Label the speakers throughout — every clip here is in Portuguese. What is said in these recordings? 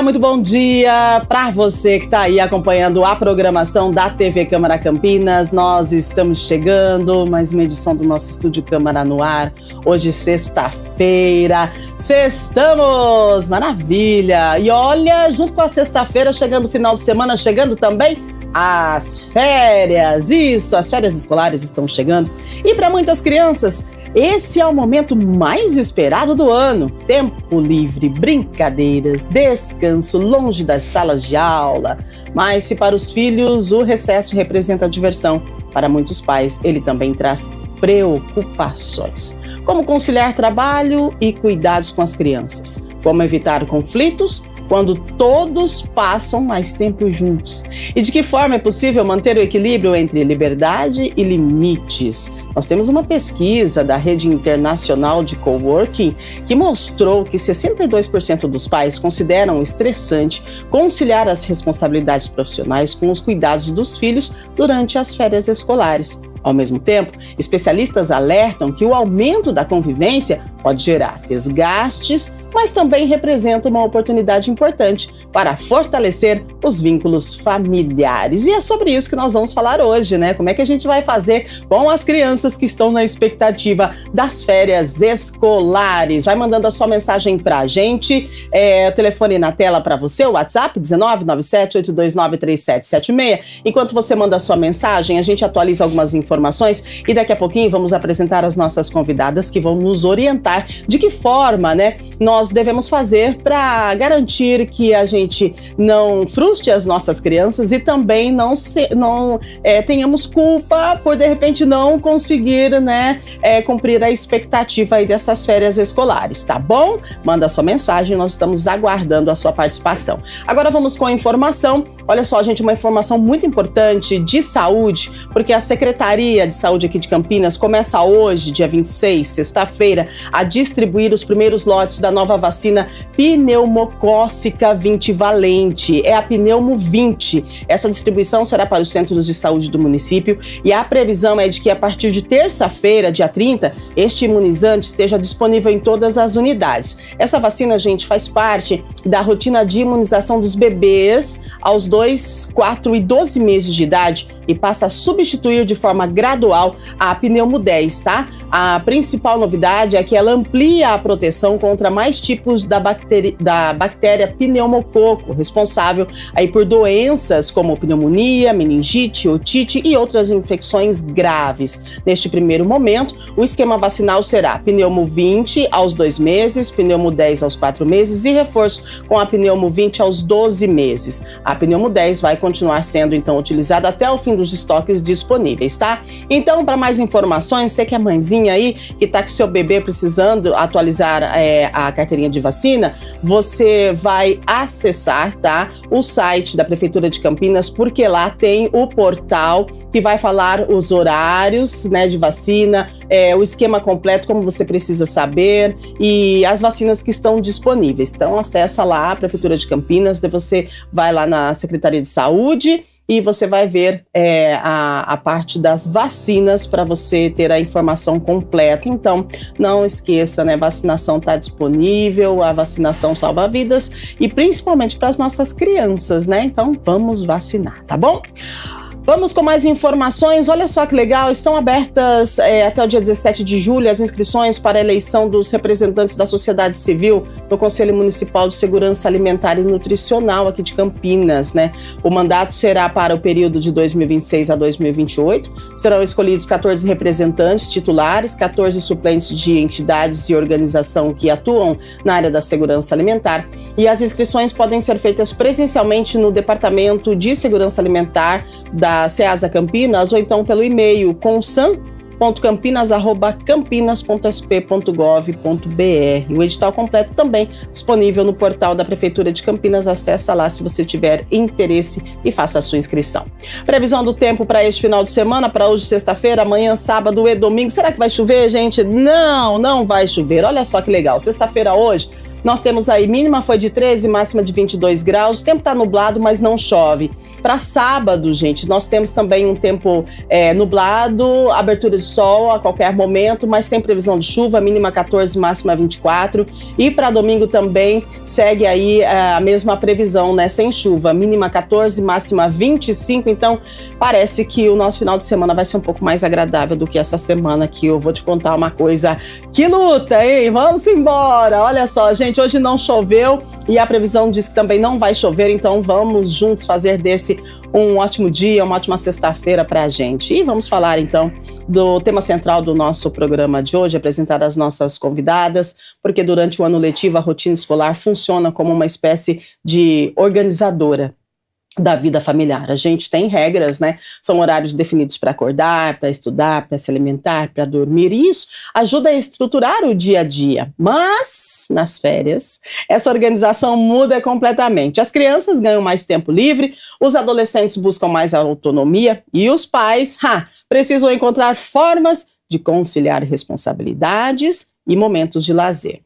Speaker 1: muito bom dia para você que está aí acompanhando a programação da TV Câmara Campinas. Nós estamos chegando, mais uma edição do nosso Estúdio Câmara no ar. Hoje, sexta-feira, sextamos! Maravilha! E olha, junto com a sexta-feira, chegando o final de semana, chegando também as férias. Isso, as férias escolares estão chegando. E para muitas crianças, esse é o momento mais esperado do ano. Tempo livre, brincadeiras, descanso, longe das salas de aula. Mas se para os filhos o recesso representa diversão, para muitos pais ele também traz preocupações. Como conciliar trabalho e cuidados com as crianças? Como evitar conflitos quando todos passam mais tempo juntos? E de que forma é possível manter o equilíbrio entre liberdade e limites? Nós temos uma pesquisa da Rede Internacional de Coworking que mostrou que 62% dos pais consideram estressante conciliar as responsabilidades profissionais com os cuidados dos filhos durante as férias escolares. Ao mesmo tempo, especialistas alertam que o aumento da convivência pode gerar desgastes, mas também representa uma oportunidade importante para fortalecer os vínculos familiares. E é sobre isso que nós vamos falar hoje, né? Como é que a gente vai fazer com as crianças que estão na expectativa das férias escolares? Vai mandando a sua mensagem para a gente, o telefone na tela para você, o WhatsApp 19978293776. Enquanto você manda a sua mensagem, a gente atualiza algumas informações e daqui a pouquinho vamos apresentar as nossas convidadas que vão nos orientar de que forma, né, nós devemos fazer para garantir que a gente não frustre as nossas crianças e também não tenhamos culpa por, de repente, não conseguir, né, cumprir a expectativa aí dessas férias escolares, tá bom? Manda sua mensagem, nós estamos aguardando a sua participação. Agora vamos com a informação. Olha só, gente, uma informação muito importante de saúde, porque a Secretaria de Saúde aqui de Campinas começa hoje, dia 26, sexta-feira, a distribuir os primeiros lotes da nova vacina pneumocócica 20-valente. É a Pneumo 20. Essa distribuição será para os centros de saúde do município e a previsão é de que a partir de terça-feira, dia 30, este imunizante esteja disponível em todas as unidades. Essa vacina, gente, faz parte da rotina de imunização dos bebês aos 2, 4 e 12 meses de idade e passa a substituir de forma gradual a Pneumo 10, tá? A principal novidade é que ela amplia a proteção contra mais tipos da bactéria pneumococo, responsável aí por doenças como pneumonia, meningite, otite e outras infecções graves. Neste primeiro momento, o esquema vacinal será Pneumo 20 aos 2 meses, Pneumo 10 aos 4 meses e reforço com a Pneumo 20 aos 12 meses. A Pneumo 10 vai continuar sendo, então, utilizada até o fim dos estoques disponíveis, tá? Então, para mais informações, você que é mãezinha aí, que está com seu bebê precisando atualizar a carteirinha de vacina, você vai acessar, tá, o site da Prefeitura de Campinas, porque lá tem o portal que vai falar os horários, né, de vacina, o esquema completo, como você precisa saber e as vacinas que estão disponíveis. Então, acessa lá a Prefeitura de Campinas, você vai lá na Secretaria de Saúde e você vai ver a parte das vacinas para você ter a informação completa. Então, não esqueça, né? Vacinação está disponível, a vacinação salva vidas e principalmente para as nossas crianças, né? Então, vamos vacinar, tá bom? Vamos com mais informações. Olha só que legal, estão abertas até o dia 17 de julho as inscrições para a eleição dos representantes da sociedade civil no Conselho Municipal de Segurança Alimentar e Nutricional aqui de Campinas, né? O mandato será para o período de 2026 a 2028. Serão escolhidos 14 representantes titulares, 14 suplentes de entidades e organização que atuam na área da segurança alimentar. E as inscrições podem ser feitas presencialmente no Departamento de Segurança Alimentar da Ceasa Campinas ou então pelo e-mail consan.campinas@campinas.sp.gov.br. O edital completo também disponível no portal da Prefeitura de Campinas. Acessa lá se você tiver interesse e faça a sua inscrição. Previsão do tempo para este final de semana, para hoje, sexta-feira, amanhã, sábado e domingo. Será que vai chover, gente? Não vai chover. Olha só que legal. Sexta-feira hoje nós temos aí, mínima foi de 13, máxima de 22 graus, o tempo tá nublado, mas não chove. Para sábado, gente, nós temos também um tempo nublado, abertura de sol a qualquer momento, mas sem previsão de chuva, mínima 14, máxima 24. E para domingo também segue aí a mesma previsão, né, sem chuva, mínima 14, máxima 25. Então, parece que o nosso final de semana vai ser um pouco mais agradável do que essa semana, que eu vou te contar uma coisa que luta, hein? Vamos embora! Olha só, gente, hoje não choveu e a previsão diz que também não vai chover, então vamos juntos fazer desse um ótimo dia, uma ótima sexta-feira pra gente. E vamos falar então do tema central do nosso programa de hoje, apresentar as nossas convidadas, porque durante o ano letivo a rotina escolar funciona como uma espécie de organizadora da vida familiar. A gente tem regras, né? São horários definidos para acordar, para estudar, para se alimentar, para dormir. E isso ajuda a estruturar o dia a dia. Mas, nas férias, essa organização muda completamente. As crianças ganham mais tempo livre, os adolescentes buscam mais autonomia e os pais, precisam encontrar formas de conciliar responsabilidades e momentos de lazer.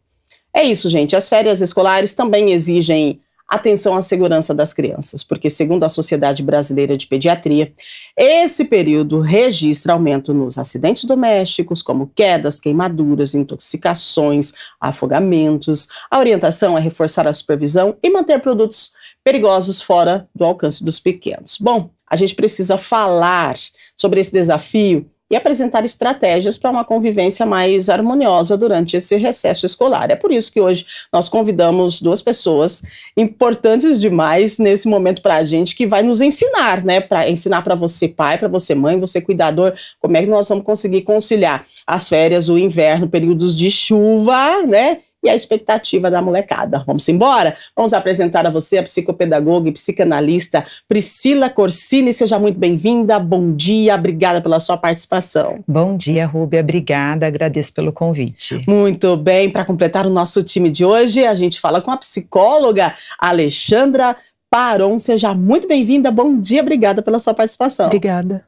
Speaker 1: É isso, gente. As férias escolares também exigem atenção à segurança das crianças, porque, segundo a Sociedade Brasileira de Pediatria, esse período registra aumento nos acidentes domésticos, como quedas, queimaduras, intoxicações, afogamentos. A orientação é reforçar a supervisão e manter produtos perigosos fora do alcance dos pequenos. Bom, a gente precisa falar sobre esse desafio e apresentar estratégias para uma convivência mais harmoniosa durante esse recesso escolar. É por isso que hoje nós convidamos duas pessoas importantes demais nesse momento para a gente, que vai nos ensinar, né? Para ensinar para você pai, para você mãe, você cuidador, como é que nós vamos conseguir conciliar as férias, o inverno, períodos de chuva, né? E a expectativa da molecada. Vamos embora? Vamos apresentar a você a psicopedagoga e psicanalista Priscila Corsini. Seja muito bem-vinda, bom dia, obrigada pela sua participação.
Speaker 2: Bom dia, Rúbia, obrigada, agradeço pelo convite.
Speaker 1: Muito bem, para completar o nosso time de hoje, a gente fala com a psicóloga Alexandra Paron. Seja muito bem-vinda, bom dia, obrigada pela sua participação.
Speaker 3: Obrigada.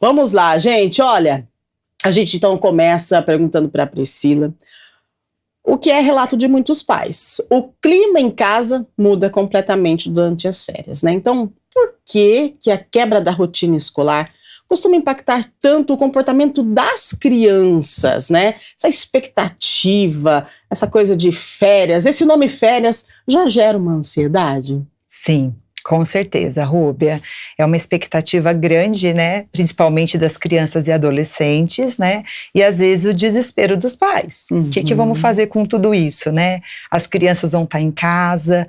Speaker 1: Vamos lá, gente, olha, a gente então começa perguntando para a Priscila, o que é relato de muitos pais. O clima em casa muda completamente durante as férias, né? Então, por que a quebra da rotina escolar costuma impactar tanto o comportamento das crianças, né? Essa expectativa, essa coisa de férias, esse nome férias já gera uma ansiedade?
Speaker 2: Sim. Com certeza, Rúbia. É uma expectativa grande, né? Principalmente das crianças e adolescentes, né? E às vezes o desespero dos pais. O que vamos fazer com tudo isso, né? As crianças vão estar em casa.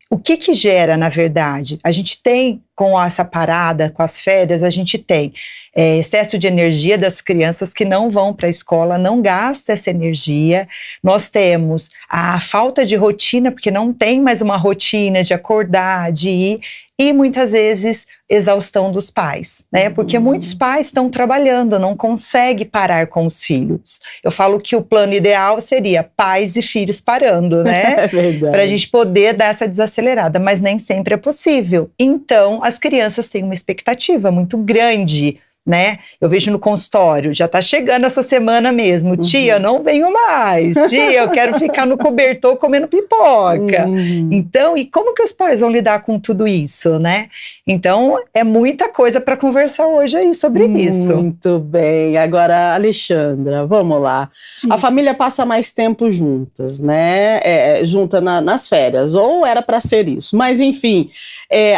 Speaker 2: O que gera, na verdade? A gente tem, com essa parada, com as férias, a gente tem excesso de energia das crianças que não vão para a escola, não gastam essa energia. Nós temos a falta de rotina, porque não tem mais uma rotina de acordar, de ir, e muitas vezes exaustão dos pais, né? Porque muitos pais estão trabalhando, não conseguem parar com os filhos. Eu falo que o plano ideal seria pais e filhos parando, né?
Speaker 1: É verdade.
Speaker 2: Para a gente poder dar essa desacelerada, mas nem sempre é possível. Então, as crianças têm uma expectativa muito grande, né? Eu vejo no consultório, já tá chegando essa semana mesmo, tia, eu não venho mais, tia, eu quero ficar no cobertor comendo pipoca. Então, e como que os pais vão lidar com tudo isso, né? Então, é muita coisa para conversar hoje aí sobre isso.
Speaker 1: Muito bem. Agora, Alexandra, vamos lá. Sim. A família passa mais tempo juntas, né? Junta nas férias, ou era para ser isso. Mas, enfim,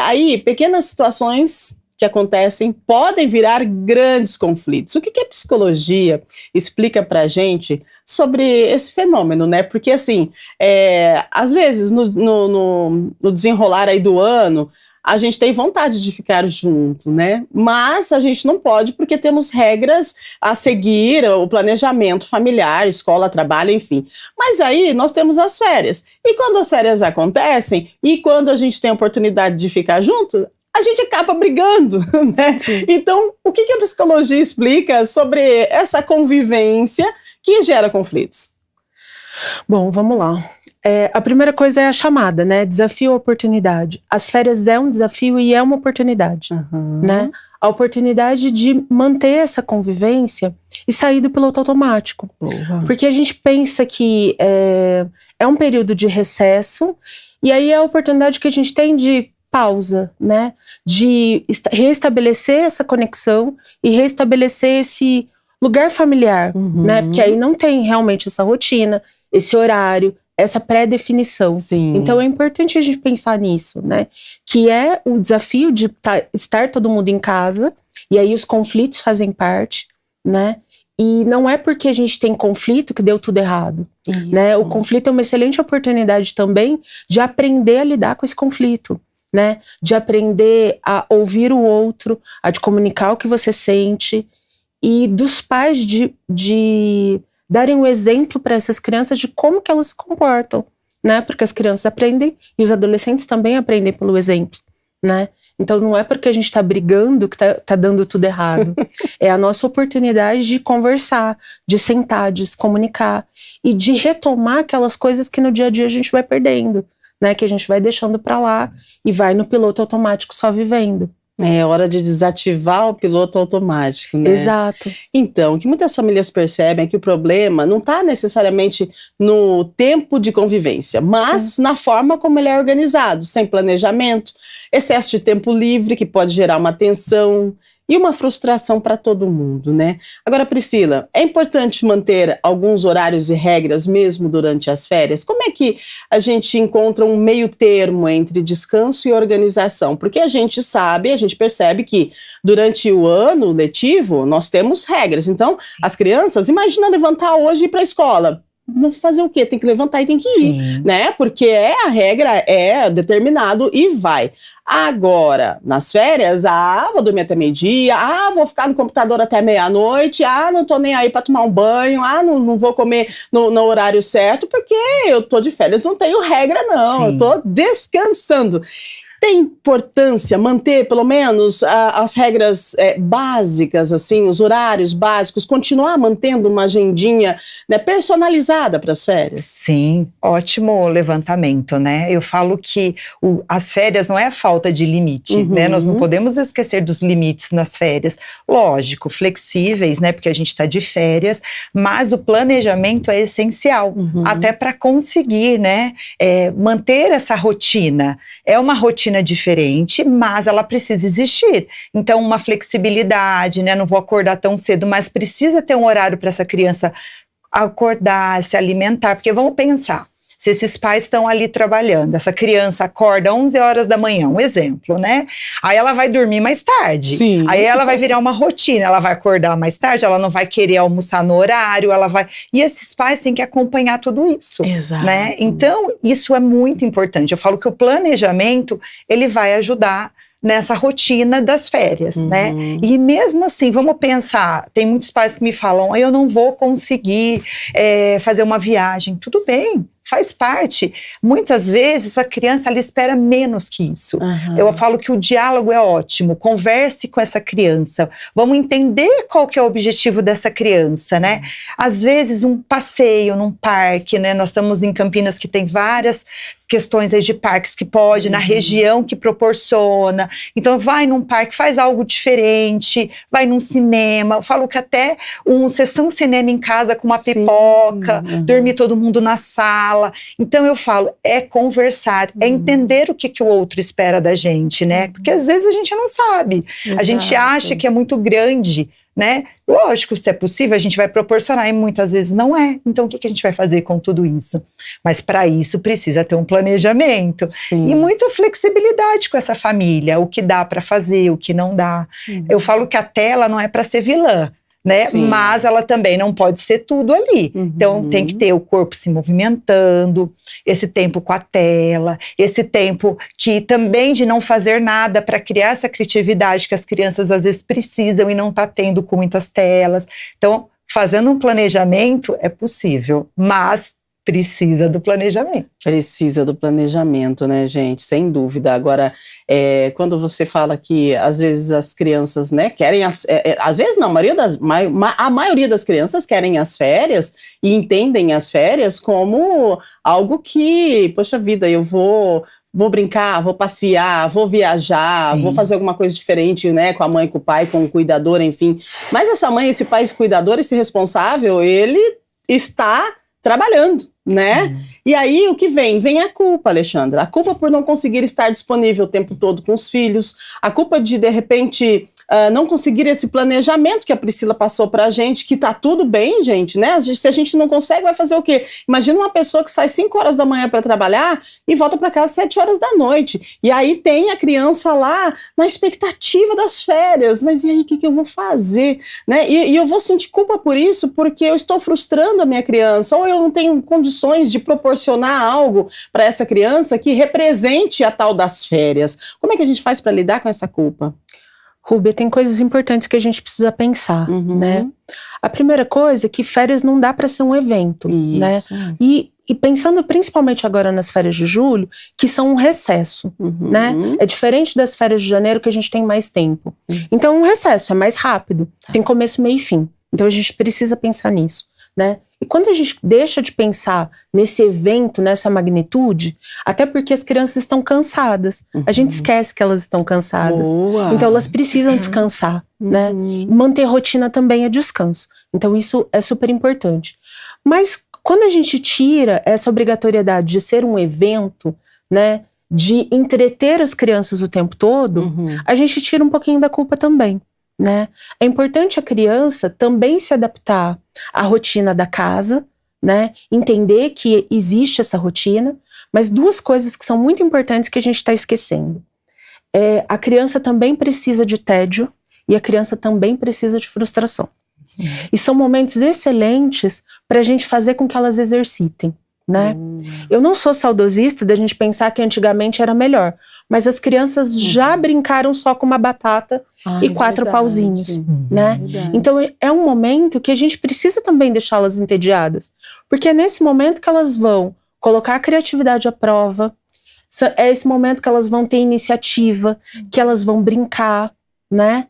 Speaker 1: aí, pequenas situações que acontecem podem virar grandes conflitos. O que a psicologia explica pra gente sobre esse fenômeno, né? Porque, assim, às vezes, no desenrolar aí do ano, a gente tem vontade de ficar junto, né? Mas a gente não pode porque temos regras a seguir, o planejamento familiar, escola, trabalho, enfim. Mas aí nós temos as férias. E quando as férias acontecem e quando a gente tem a oportunidade de ficar junto, a gente acaba brigando, né? Sim. Então, o que a psicologia explica sobre essa convivência que gera conflitos?
Speaker 3: Bom, vamos lá. A primeira coisa é a chamada, né? Desafio ou oportunidade. As férias é um desafio e é uma oportunidade, né? A oportunidade de manter essa convivência e sair do piloto automático. Porque a gente pensa que é um período de recesso, e aí é a oportunidade que a gente tem de pausa, né? De reestabelecer essa conexão e reestabelecer esse lugar familiar, né? Porque aí não tem realmente essa rotina, esse horário, essa pré-definição.
Speaker 1: Sim.
Speaker 3: Então é importante a gente pensar nisso, né? Que é o desafio de estar todo mundo em casa, e aí os conflitos fazem parte, né? E não é porque a gente tem conflito que deu tudo errado, né? O conflito é uma excelente oportunidade também de aprender a lidar com esse conflito, né? De aprender a ouvir o outro, a de comunicar o que você sente, e dos pais de darem um exemplo para essas crianças de como que elas se comportam, né? Porque as crianças aprendem e os adolescentes também aprendem pelo exemplo, né? Então não é porque a gente tá brigando que tá dando tudo errado. É a nossa oportunidade de conversar, de sentar, de se comunicar e de retomar aquelas coisas que no dia a dia a gente vai perdendo, né? Que a gente vai deixando pra lá e vai no piloto automático só vivendo.
Speaker 1: É hora de desativar o piloto automático, né?
Speaker 3: Exato.
Speaker 1: Então, o que muitas famílias percebem é que o problema não está necessariamente no tempo de convivência, mas na forma como ele é organizado, sem planejamento, excesso de tempo livre que pode gerar uma tensão e uma frustração para todo mundo, né? Agora, Priscila, é importante manter alguns horários e regras mesmo durante as férias? Como é que a gente encontra um meio termo entre descanso e organização? Porque a gente sabe, a gente percebe que durante o ano letivo nós temos regras. Então, as crianças, imagina levantar hoje e ir para a escola. Não fazer o quê? Tem que levantar e tem que ir, né? Porque a regra é determinado e vai. Agora, nas férias, vou dormir até meio-dia, vou ficar no computador até meia-noite, não tô nem aí para tomar um banho, não vou comer no horário certo, porque eu tô de férias, não tenho regra não, eu tô descansando. Tem importância manter, pelo menos, as regras básicas, assim, os horários básicos, continuar mantendo uma agendinha, né, personalizada para as férias?
Speaker 2: Sim, ótimo levantamento, né? Eu falo que as férias não é a falta de limite, né? Nós não podemos esquecer dos limites nas férias. Lógico, flexíveis, né? Porque a gente está de férias, mas o planejamento é essencial, até para conseguir, né, manter essa rotina. É uma rotina diferente, mas ela precisa existir. Então, uma flexibilidade, né? Não vou acordar tão cedo, mas precisa ter um horário para essa criança acordar, se alimentar, porque vamos pensar, se esses pais estão ali trabalhando, essa criança acorda 11 horas da manhã, um exemplo, né? Aí ela vai dormir mais tarde.
Speaker 1: Sim.
Speaker 2: Aí ela vai virar uma rotina, ela vai acordar mais tarde, ela não vai querer almoçar no horário, E esses pais têm que acompanhar tudo isso.
Speaker 1: Exato.
Speaker 2: Né? Então, isso é muito importante. Eu falo que o planejamento, ele vai ajudar nessa rotina das férias, né? E mesmo assim, vamos pensar, tem muitos pais que me falam, eu não vou conseguir fazer uma viagem. Tudo bem, faz parte. Muitas vezes a criança ela espera menos que isso. Eu falo que o diálogo é ótimo, converse com essa criança, vamos entender qual que é o objetivo dessa criança, né? Às vezes um passeio num parque, né? Nós estamos em Campinas que tem várias questões aí de parques que pode, na região que proporciona. Então vai num parque, faz algo diferente, vai num cinema. Eu falo que até uma sessão cinema em casa com uma pipoca, dormir todo mundo na sala. Então eu falo, é conversar, é entender o que o outro espera da gente, né? Porque às vezes a gente não sabe. A gente acha que é muito grande, né? Lógico, se é possível, a gente vai proporcionar e muitas vezes não é. Então, o que a gente vai fazer com tudo isso? Mas para isso precisa ter um planejamento e muita flexibilidade com essa família, o que dá para fazer, o que não dá. Eu falo que a tela não é para ser vilã, né? Mas ela também não pode ser tudo ali. Então tem que ter o corpo se movimentando, esse tempo com a tela, esse tempo que também de não fazer nada para criar essa criatividade que as crianças às vezes precisam e não tá tendo com muitas telas. Então, fazendo um planejamento é possível, mas precisa do planejamento.
Speaker 1: Precisa do planejamento, né, gente? Sem dúvida. Agora, quando você fala que às vezes as crianças, né, querem às vezes não, a maioria das crianças querem as férias e entendem as férias como algo que, poxa vida, eu vou brincar, vou passear, vou viajar, vou fazer alguma coisa diferente, né, com a mãe, com o pai, com o cuidador, enfim. Mas essa mãe, esse pai, esse cuidador, esse responsável, ele está trabalhando, né?
Speaker 2: Sim.
Speaker 1: E aí, o que vem? Vem a culpa, Alexandra. A culpa por não conseguir estar disponível o tempo todo com os filhos. A culpa de repente, não conseguir esse planejamento que a Priscila passou pra gente, que tá tudo bem, gente, né? Se a gente não consegue, vai fazer o quê? Imagina uma pessoa que sai 5 horas da manhã para trabalhar e volta para casa às 7 horas da noite. E aí tem a criança lá na expectativa das férias. Mas e aí, o que eu vou fazer? Né? E eu vou sentir culpa por isso, porque eu estou frustrando a minha criança, ou eu não tenho condições de proporcionar algo para essa criança que represente a tal das férias. Como é que a gente faz para lidar com essa culpa?
Speaker 3: Rúbia, tem coisas importantes que a gente precisa pensar, né? A primeira coisa é que férias não dá para ser um evento, né? E pensando principalmente agora nas férias de julho, que são um recesso, né? É diferente das férias de janeiro, que a gente tem mais tempo. Então, um recesso é mais rápido, tem começo, meio e fim. Então, a gente precisa pensar nisso, né? E quando a gente deixa de pensar nesse evento, nessa magnitude, até porque as crianças estão cansadas, a gente esquece que elas estão cansadas.
Speaker 1: Boa.
Speaker 3: Então elas precisam descansar, né? E manter rotina também é descanso. Então isso é super importante. Mas quando a gente tira essa obrigatoriedade de ser um evento, né? De entreter as crianças o tempo todo, a gente tira um pouquinho da culpa também. Né? É importante a criança também se adaptar à rotina da casa, né? Entender que existe essa rotina, mas duas coisas que são muito importantes que a gente está esquecendo. A criança também precisa de tédio e a criança também precisa de frustração. E são momentos excelentes para a gente fazer com que elas exercitem, né? Eu não sou saudosista da gente pensar que antigamente era melhor, mas as crianças já brincaram só com uma batata e 4 pauzinhos, né? Então é um momento que a gente precisa também deixá-las entediadas, porque é nesse momento que elas vão colocar a criatividade à prova, é esse momento que elas vão ter iniciativa, que elas vão brincar, né?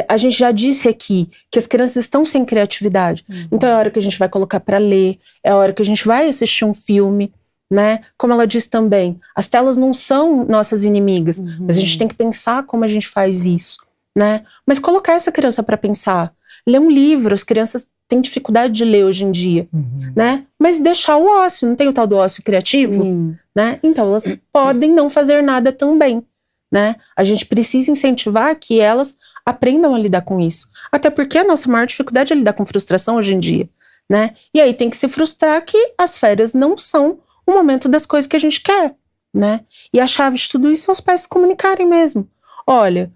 Speaker 3: A gente já disse aqui que as crianças estão sem criatividade, então é a hora que a gente vai colocar para ler, é a hora que a gente vai assistir um filme, né? Como ela disse também, as telas não são nossas inimigas, mas a gente tem que pensar como a gente faz isso, né? Mas colocar essa criança para pensar, ler um livro, as crianças têm dificuldade de ler hoje em dia, né? Mas deixar o ócio, não tem o tal do ócio criativo, né? Então elas podem não fazer nada também, né? A gente precisa incentivar que elas aprendam a lidar com isso, até porque a nossa maior dificuldade é lidar com frustração hoje em dia, né? E aí tem que se frustrar que as férias não são o momento das coisas que a gente quer, né? E a chave de tudo isso é os pais se comunicarem mesmo. Olha,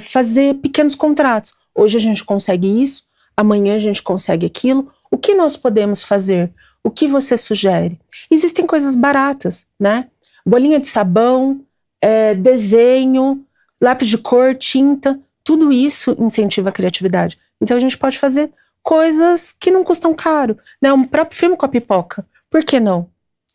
Speaker 3: fazer pequenos contratos. Hoje a gente consegue isso, amanhã a gente consegue aquilo. O que nós podemos fazer? O que você sugere? Existem coisas baratas, né? Bolinha de sabão, desenho, lápis de cor, tinta. Tudo isso incentiva a criatividade. Então a gente pode fazer coisas que não custam caro, né? Um próprio filme com a pipoca. Por que não?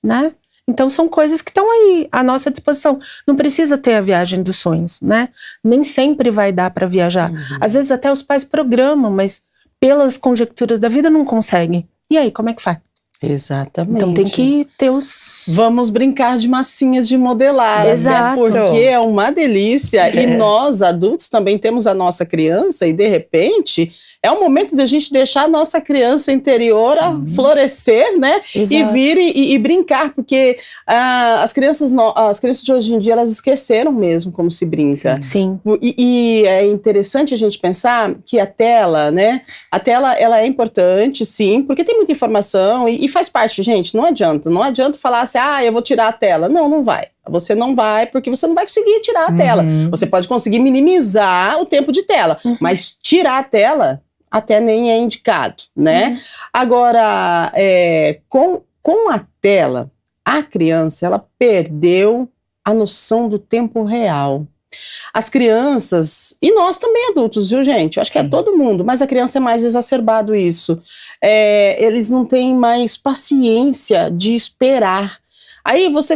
Speaker 3: Né? Então são coisas que estão aí à nossa disposição. Não precisa ter a viagem dos sonhos, né? Nem sempre vai dar para viajar. Às vezes até os pais programam, mas pelas conjecturas da vida não conseguem. E aí, como é que faz?
Speaker 1: Exatamente.
Speaker 3: Então tem que ter os...
Speaker 1: Vamos brincar de massinhas de modelar,
Speaker 3: Exato.
Speaker 1: Né? Porque é uma delícia. E nós, adultos, também temos a nossa criança e, de repente, é o momento da gente deixar a nossa criança interior florescer, né?
Speaker 3: Exato.
Speaker 1: E vir e brincar, porque as crianças de hoje em dia, elas esqueceram mesmo como se brinca.
Speaker 3: Sim.
Speaker 1: E é interessante a gente pensar que a tela, né? A tela, ela é importante, sim, porque tem muita informação e faz parte, gente, não adianta falar assim, eu vou tirar a tela. Não vai. Você não vai, porque você não vai conseguir tirar a tela. Você pode conseguir minimizar o tempo de tela, mas tirar a tela até nem é indicado, né? Agora, com a tela, a criança, ela perdeu a noção do tempo real. As crianças, e nós também adultos, viu, gente? Eu acho que é todo mundo, mas a criança é mais exacerbado isso. Eles não têm mais paciência de esperar. Aí você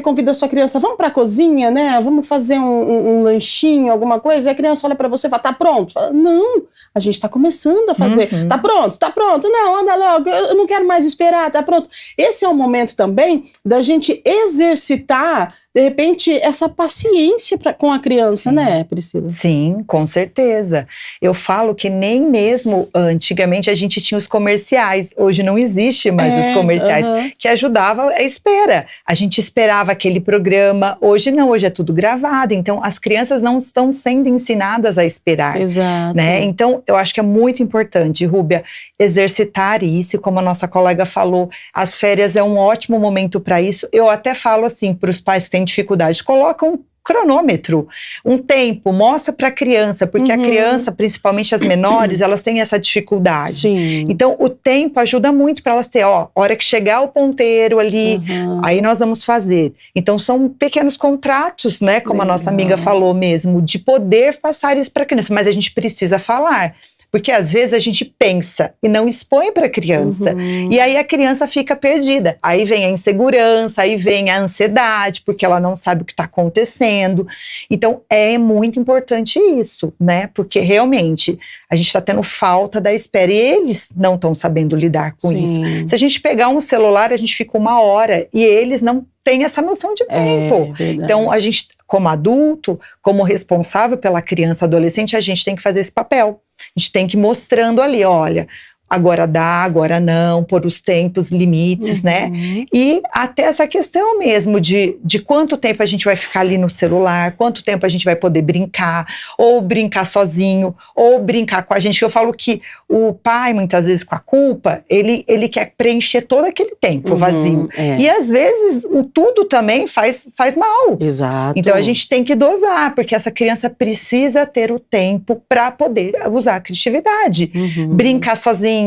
Speaker 1: convida a sua criança, vamos para a cozinha, né? Vamos fazer um lanchinho, alguma coisa. E a criança olha para você e fala, tá pronto? Fala, não, a gente está começando a fazer. Tá pronto. Não, anda logo, eu não quero mais esperar, tá pronto. Esse é o momento também da gente exercitar, de repente, essa paciência com a criança, né, Priscila?
Speaker 2: Sim, com certeza. Eu falo que nem mesmo antigamente a gente tinha os comerciais, hoje não existe mais os comerciais, que ajudavam a espera. A gente esperava aquele programa, hoje não, hoje é tudo gravado, então as crianças não estão sendo ensinadas a esperar.
Speaker 1: Exato.
Speaker 2: Né? Então, eu acho que é muito importante, Rúbia, exercitar isso, como a nossa colega falou, as férias é um ótimo momento para isso. Eu até falo assim para os pais que têm dificuldade, coloca um cronômetro, um tempo, mostra para a criança, porque a criança, principalmente as menores, elas têm essa dificuldade.
Speaker 1: Sim.
Speaker 2: Então, o tempo ajuda muito para elas ter, hora que chegar o ponteiro ali, aí nós vamos fazer. Então, são pequenos contratos, né, como a nossa amiga falou mesmo, de poder passar isso para a criança, mas a gente precisa falar. Porque às vezes a gente pensa e não expõe para a criança. E aí a criança fica perdida. Aí vem a insegurança, aí vem a ansiedade, porque ela não sabe o que está acontecendo. Então é muito importante isso, né? Porque realmente a gente está tendo falta da espera e eles não estão sabendo lidar com isso. Se a gente pegar um celular, a gente fica 1 hora e eles não têm essa noção de tempo. Então a gente, como adulto, como responsável pela criança, adolescente, a gente tem que fazer esse papel. A gente tem que ir mostrando ali, olha, agora dá, agora não, por os tempos, limites, né? E até essa questão mesmo de quanto tempo a gente vai ficar ali no celular, quanto tempo a gente vai poder brincar, ou brincar sozinho, ou brincar com a gente. Eu falo que o pai, muitas vezes com a culpa, ele quer preencher todo aquele tempo vazio. E às vezes o tudo também faz mal.
Speaker 1: Exato.
Speaker 2: Então a gente tem que dosar, porque essa criança precisa ter o tempo para poder usar a criatividade. Brincar sozinha,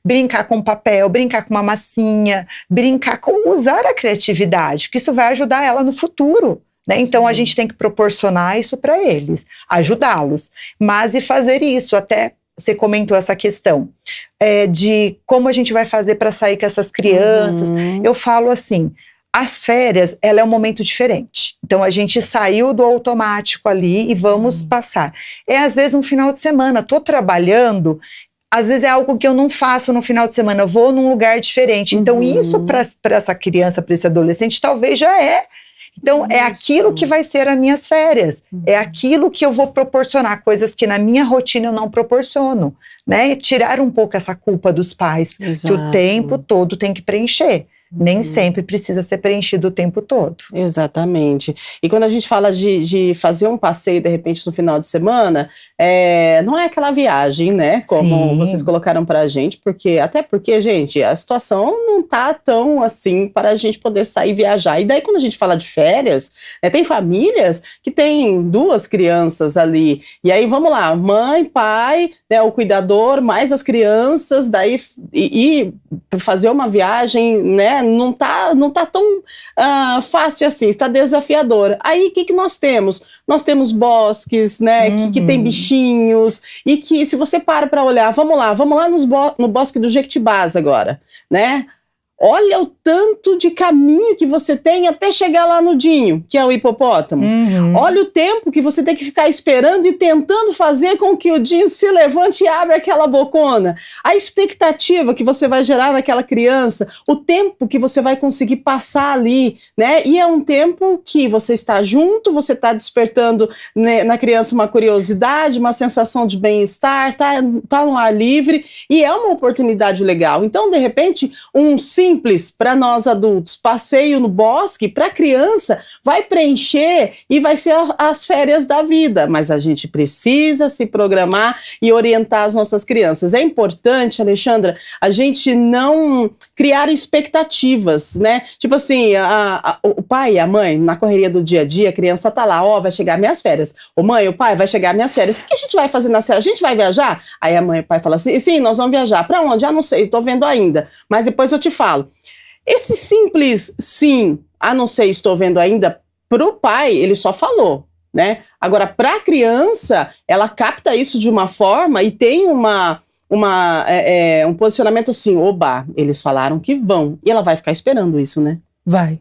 Speaker 2: brincar com papel, brincar com uma massinha, brincar com usar a criatividade, porque isso vai ajudar ela no futuro. Né? Então a gente tem que proporcionar isso para eles, ajudá-los, mas e fazer isso, até você comentou essa questão de como a gente vai fazer para sair com essas crianças. Eu falo assim, as férias, ela é um momento diferente. Então, a gente saiu do automático ali e vamos passar. Às vezes, um final de semana, estou trabalhando, às vezes é algo que eu não faço no final de semana, eu vou num lugar diferente. Então, isso para essa criança, para esse adolescente, talvez já é. Então, é aquilo que vai ser as minhas férias. É aquilo que eu vou proporcionar, coisas que na minha rotina eu não proporciono. Né? Tirar um pouco essa culpa dos pais, que o tempo todo tem que preencher. Nem sempre precisa ser preenchido o tempo todo.
Speaker 1: Exatamente. E quando a gente fala de fazer um passeio, de repente, no final de semana, não é aquela viagem, né? Como vocês colocaram pra gente, até porque, gente, a situação não tá tão assim para a gente poder sair viajar. E daí, quando a gente fala de férias, tem famílias que tem 2 crianças ali. E aí, vamos lá, mãe, pai, né, o cuidador, mais as crianças, daí e fazer uma viagem, né? Não tá tão fácil assim, está desafiador. Aí, o que nós temos? Nós temos bosques, né, que tem bichinhos, e que se você para olhar, vamos lá no bosque do Jequitibás agora, né? Olha o tanto de caminho que você tem até chegar lá no Dinho, que é o hipopótamo. Olha o tempo que você tem que ficar esperando e tentando fazer com que o Dinho se levante e abra aquela bocona. A expectativa que você vai gerar naquela criança, o tempo que você vai conseguir passar ali, né? E é um tempo que você está junto, você está despertando, né, na criança uma curiosidade, uma sensação de bem-estar, tá no ar livre, e é uma oportunidade legal. Então, de repente, um simples para nós adultos, passeio no bosque, para a criança vai preencher e vai ser as férias da vida, mas a gente precisa se programar e orientar as nossas crianças. É importante, Alexandra, a gente não criar expectativas, né? Tipo assim, o pai e a mãe, na correria do dia a dia, a criança tá lá, vai chegar minhas férias. Ô mãe, o pai, vai chegar minhas férias. O que a gente vai fazer nas férias? A gente vai viajar? Aí a mãe e o pai falam assim, sim, nós vamos viajar. Para onde? Não sei, tô vendo ainda, mas depois eu te falo. Esse simples sim, não sei, estou vendo ainda, pro pai, ele só falou, né? Agora, para a criança, ela capta isso de uma forma e tem um posicionamento assim, eles falaram que vão. E ela vai ficar esperando isso, né?
Speaker 3: Vai.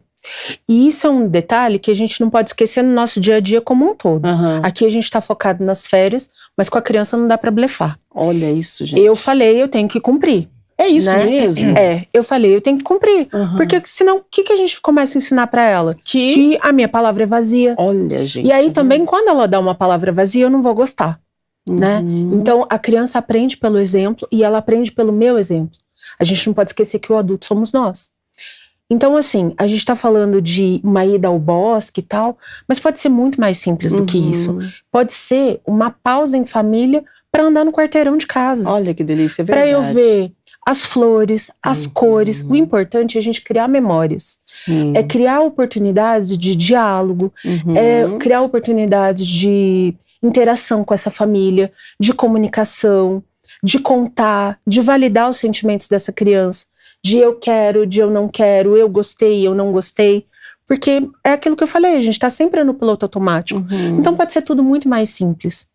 Speaker 3: E isso é um detalhe que a gente não pode esquecer no nosso dia a dia como um todo. Aqui a gente está focado nas férias, mas com a criança não dá para blefar.
Speaker 1: Olha isso, gente.
Speaker 3: Eu falei, eu tenho que cumprir.
Speaker 1: É isso
Speaker 3: né?
Speaker 1: mesmo?
Speaker 3: Eu falei, eu tenho que cumprir. Porque senão, o que a gente começa a ensinar para ela? Que a minha palavra é vazia.
Speaker 1: Olha, gente.
Speaker 3: E aí também, quando ela dá uma palavra vazia, eu não vou gostar, né? Então, a criança aprende pelo exemplo e ela aprende pelo meu exemplo. A gente não pode esquecer que o adulto somos nós. Então, assim, a gente tá falando de uma ida ao bosque e tal, mas pode ser muito mais simples do que isso. Pode ser uma pausa em família para andar no quarteirão de casa.
Speaker 1: Olha que delícia, é verdade.
Speaker 3: Para eu ver as flores, as cores. O importante é a gente criar memórias.
Speaker 1: Sim.
Speaker 3: É criar oportunidades de diálogo, é criar oportunidades de interação com essa família, de comunicação, de contar, de validar os sentimentos dessa criança. De eu quero, de eu não quero, eu gostei, eu não gostei. Porque é aquilo que eu falei, a gente tá sempre no piloto automático. Então pode ser tudo muito mais simples.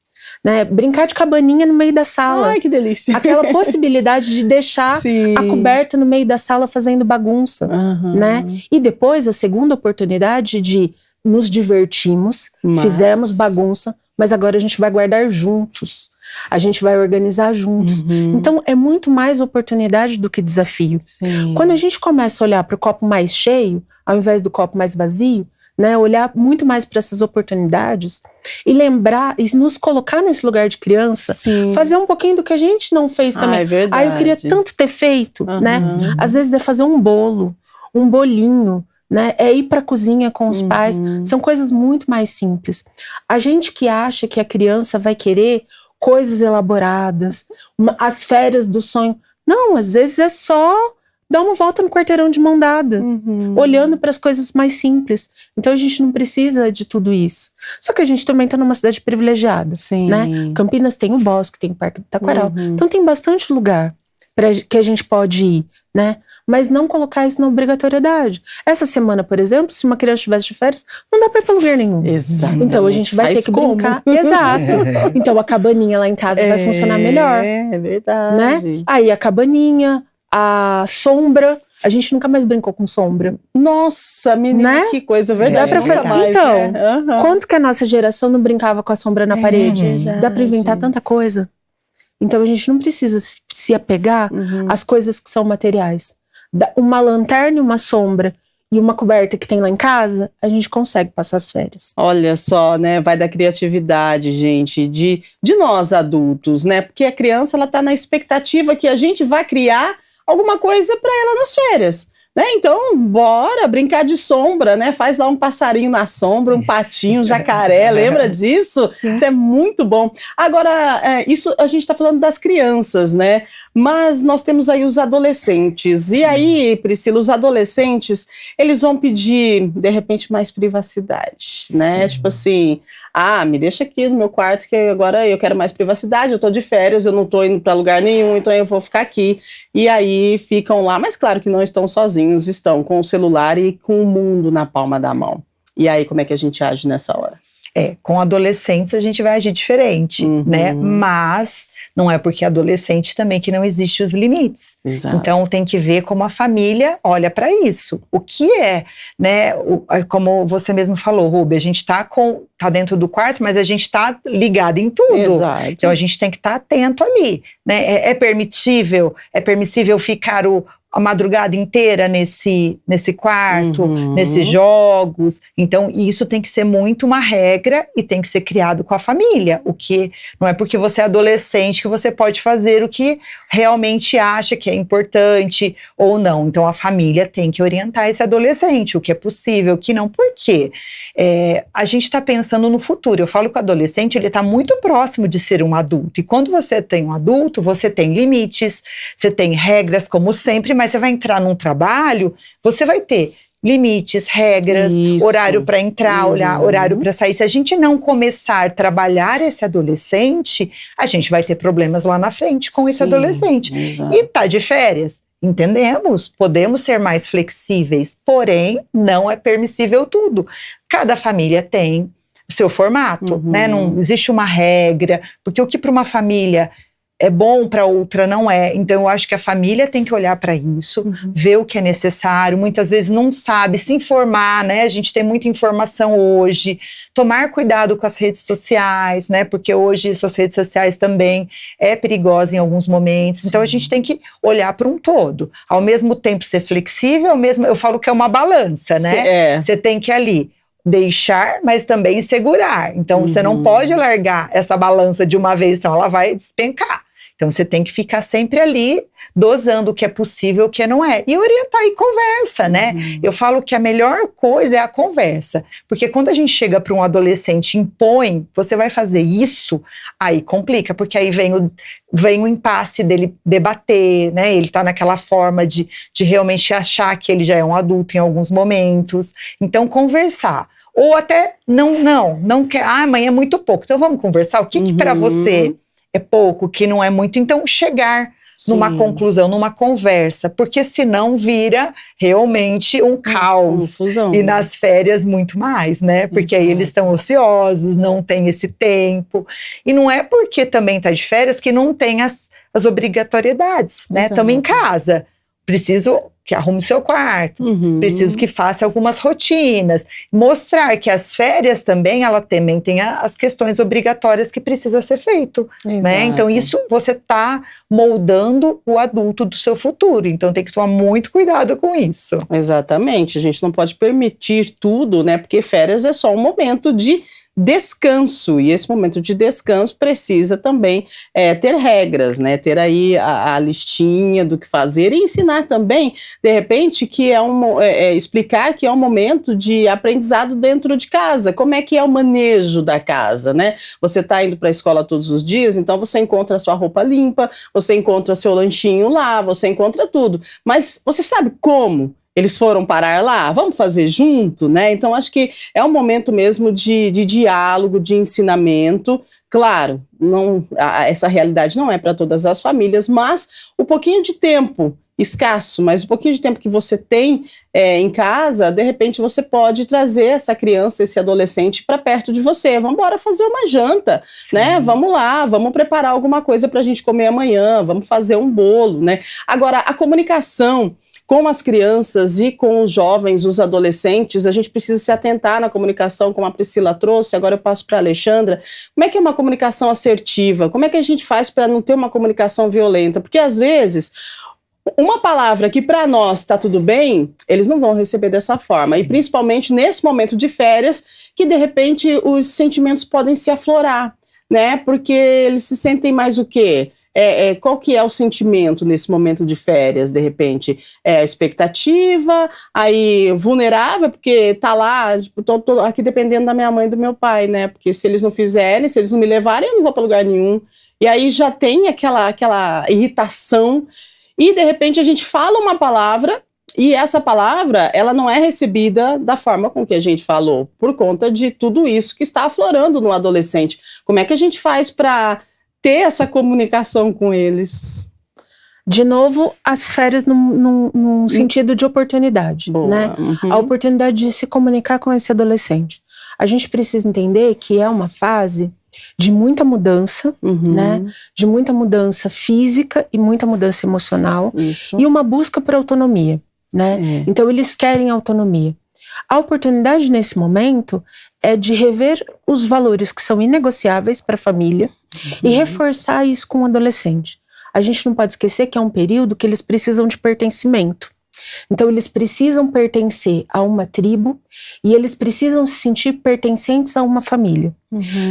Speaker 3: Né? Brincar de cabaninha no meio da sala.
Speaker 1: Ai, que delícia.
Speaker 3: Aquela possibilidade de deixar a coberta no meio da sala fazendo bagunça. Né? E depois a segunda oportunidade de nos divertimos, fizemos bagunça, mas agora a gente vai guardar juntos. A gente vai organizar juntos. Então, é muito mais oportunidade do que desafio.
Speaker 1: Sim.
Speaker 3: Quando a gente começa a olhar para o copo mais cheio, ao invés do copo mais vazio, né, olhar muito mais para essas oportunidades e lembrar, e nos colocar nesse lugar de criança, fazer um pouquinho do que a gente não fez também.
Speaker 1: É verdade.
Speaker 3: Eu queria tanto ter feito, né? Às vezes é fazer um bolo, um bolinho, né? É ir para a cozinha com os pais. São coisas muito mais simples. A gente que acha que a criança vai querer coisas elaboradas, as férias do sonho. Não, às vezes é só dar uma volta no quarteirão de mão dada, olhando para as coisas mais simples. Então a gente não precisa de tudo isso. Só que a gente também está numa cidade privilegiada, né? Campinas tem o Bosque, tem o Parque do Taquaral. Então tem bastante lugar que a gente pode ir, né? Mas não colocar isso na obrigatoriedade. Essa semana, por exemplo, se uma criança estivesse de férias, não dá para ir para lugar nenhum.
Speaker 1: Exato.
Speaker 3: Então a gente vai ter que brincar. Exato. Então a cabaninha lá em casa vai funcionar melhor.
Speaker 1: É verdade.
Speaker 3: Né? Aí a cabaninha, a sombra. A gente nunca mais brincou com sombra.
Speaker 1: Nossa, menina,
Speaker 3: né?
Speaker 1: Que coisa, verdade.
Speaker 3: Dá pra fazer.
Speaker 1: Mais,
Speaker 3: então,
Speaker 1: né?
Speaker 3: quanto que a nossa geração não brincava com a sombra na parede?
Speaker 1: Verdade.
Speaker 3: Dá pra inventar tanta coisa. Então a gente não precisa se apegar às coisas que são materiais. Uma lanterna e uma sombra e uma coberta que tem lá em casa, a gente consegue passar as férias.
Speaker 1: Olha só, né? Vai da criatividade, gente, de nós adultos, né? Porque a criança, ela tá na expectativa que a gente vai criar alguma coisa para ela nas férias. Né? Então, bora brincar de sombra, né? Faz lá um passarinho na sombra, um patinho, um jacaré, lembra disso?
Speaker 3: Sim.
Speaker 1: Isso é muito bom. Agora, isso a gente está falando das crianças, né? Mas nós temos aí os adolescentes. E aí, Priscila, os adolescentes, eles vão pedir, de repente, mais privacidade, né? Tipo assim, me deixa aqui no meu quarto que agora eu quero mais privacidade, eu tô de férias, eu não tô indo para lugar nenhum, então eu vou ficar aqui. E aí ficam lá, mas claro que não estão sozinhos, estão com o celular e com o mundo na palma da mão. E aí, como é que a gente age nessa hora?
Speaker 2: Com adolescentes a gente vai agir diferente, né? Mas não é porque é adolescente também que não existe os limites.
Speaker 1: Exato.
Speaker 2: Então tem que ver como a família olha para isso. O que é, né? Como você mesmo falou, Ruby, a gente tá dentro do quarto, mas a gente tá ligado em tudo.
Speaker 1: Exato.
Speaker 2: Então a gente tem que estar atento ali, né? É permissível ficar a madrugada inteira nesse quarto, nesses jogos. Então, isso tem que ser muito uma regra e tem que ser criado com a família. O que não é porque você é adolescente que você pode fazer o que realmente acha que é importante ou não. Então, a família tem que orientar esse adolescente, o que é possível, o que não. Por quê? A gente está pensando no futuro. Eu falo que o adolescente, ele está muito próximo de ser um adulto. E quando você tem um adulto, você tem limites, você tem regras, como sempre, mas você vai entrar num trabalho, você vai ter limites, regras, horário para entrar, horário para sair. Se a gente não começar a trabalhar esse adolescente, a gente vai ter problemas lá na frente com esse adolescente.
Speaker 1: Exato.
Speaker 2: E tá de férias. Entendemos, podemos ser mais flexíveis, porém não é permissível tudo. Cada família tem o seu formato, né? Não existe uma regra, porque o que para uma família é bom, para outra não é. Então eu acho que a família tem que olhar para isso, ver o que é necessário, muitas vezes não sabe, se informar, né? A gente tem muita informação hoje, tomar cuidado com as redes sociais, né? Porque hoje essas redes sociais também é perigosa em alguns momentos. Então a gente tem que olhar para um todo, ao mesmo tempo ser flexível, eu falo que é uma balança, né? Você tem que ali deixar, mas também segurar. Então você não pode largar essa balança de uma vez, então ela vai despencar. Então, você tem que ficar sempre ali, dosando o que é possível, o que não é. E orientar e conversa, né? Eu falo que a melhor coisa é a conversa. Porque quando a gente chega para um adolescente e impõe, você vai fazer isso, aí complica. Porque aí vem o impasse dele debater, né? Ele tá naquela forma de realmente achar que ele já é um adulto em alguns momentos. Então, conversar. Ou até, não quer, mãe, é muito pouco. Então, vamos conversar? O que para você é pouco, que não é muito, então chegar numa conclusão, numa conversa, porque senão vira realmente um caos.
Speaker 1: Confusão.
Speaker 2: E nas férias muito mais, né? Porque aí eles estão ociosos, não tem esse tempo. E não é porque também tá de férias que não tem as obrigatoriedades, né? Estamos em casa. Preciso que arrume seu quarto, preciso que faça algumas rotinas, mostrar que as férias também, ela também tem as questões obrigatórias que precisa ser feito, né? Então isso você está moldando o adulto do seu futuro, então tem que tomar muito cuidado com isso.
Speaker 1: Exatamente, a gente não pode permitir tudo, né? Porque férias é só um momento de descanso, e esse momento de descanso precisa também ter regras, né? Ter aí a listinha do que fazer e ensinar também, de repente, que explicar que é um momento de aprendizado dentro de casa, como é que é o manejo da casa, né? Você está indo para a escola todos os dias, então você encontra a sua roupa limpa, você encontra seu lanchinho lá, você encontra tudo, mas você sabe como eles foram parar lá? Vamos fazer junto, né? Então, acho que é um momento mesmo de diálogo, de ensinamento. Claro, essa realidade não é para todas as famílias, mas o pouquinho de tempo escasso, mas o pouquinho de tempo que você tem em casa, de repente você pode trazer essa criança, esse adolescente para perto de você. Vamos embora fazer uma janta, né? Vamos lá, vamos preparar alguma coisa para a gente comer amanhã, vamos fazer um bolo, né? Agora, a comunicação com as crianças e com os jovens, os adolescentes, a gente precisa se atentar na comunicação, como a Priscila trouxe, agora eu passo para a Alexandra. Como é que é uma comunicação assertiva? Como é que a gente faz para não ter uma comunicação violenta? Porque às vezes uma palavra que para nós está tudo bem, eles não vão receber dessa forma. E principalmente nesse momento de férias, que de repente os sentimentos podem se aflorar, né? Porque eles se sentem mais o quê? Qual que é o sentimento nesse momento de férias, de repente? É a expectativa, aí vulnerável, porque tá lá, tipo, tô aqui dependendo da minha mãe e do meu pai, né? Porque se eles não fizerem, se eles não me levarem, eu não vou para lugar nenhum. E aí já tem aquela irritação, e de repente a gente fala uma palavra, e essa palavra, ela não é recebida da forma com que a gente falou, por conta de tudo isso que está aflorando no adolescente. Como é que a gente faz para ter essa comunicação com eles?
Speaker 3: De novo, as férias num sentido de oportunidade, né? A oportunidade de se comunicar com esse adolescente. A gente precisa entender que é uma fase de muita mudança, né? De muita mudança física e muita mudança emocional.
Speaker 1: Isso.
Speaker 3: E uma busca por autonomia, né? Então, eles querem autonomia. A oportunidade nesse momento é de rever os valores que são inegociáveis para a família e reforçar isso com o adolescente. A gente não pode esquecer que é um período que eles precisam de pertencimento. Então eles precisam pertencer a uma tribo e eles precisam se sentir pertencentes a uma família.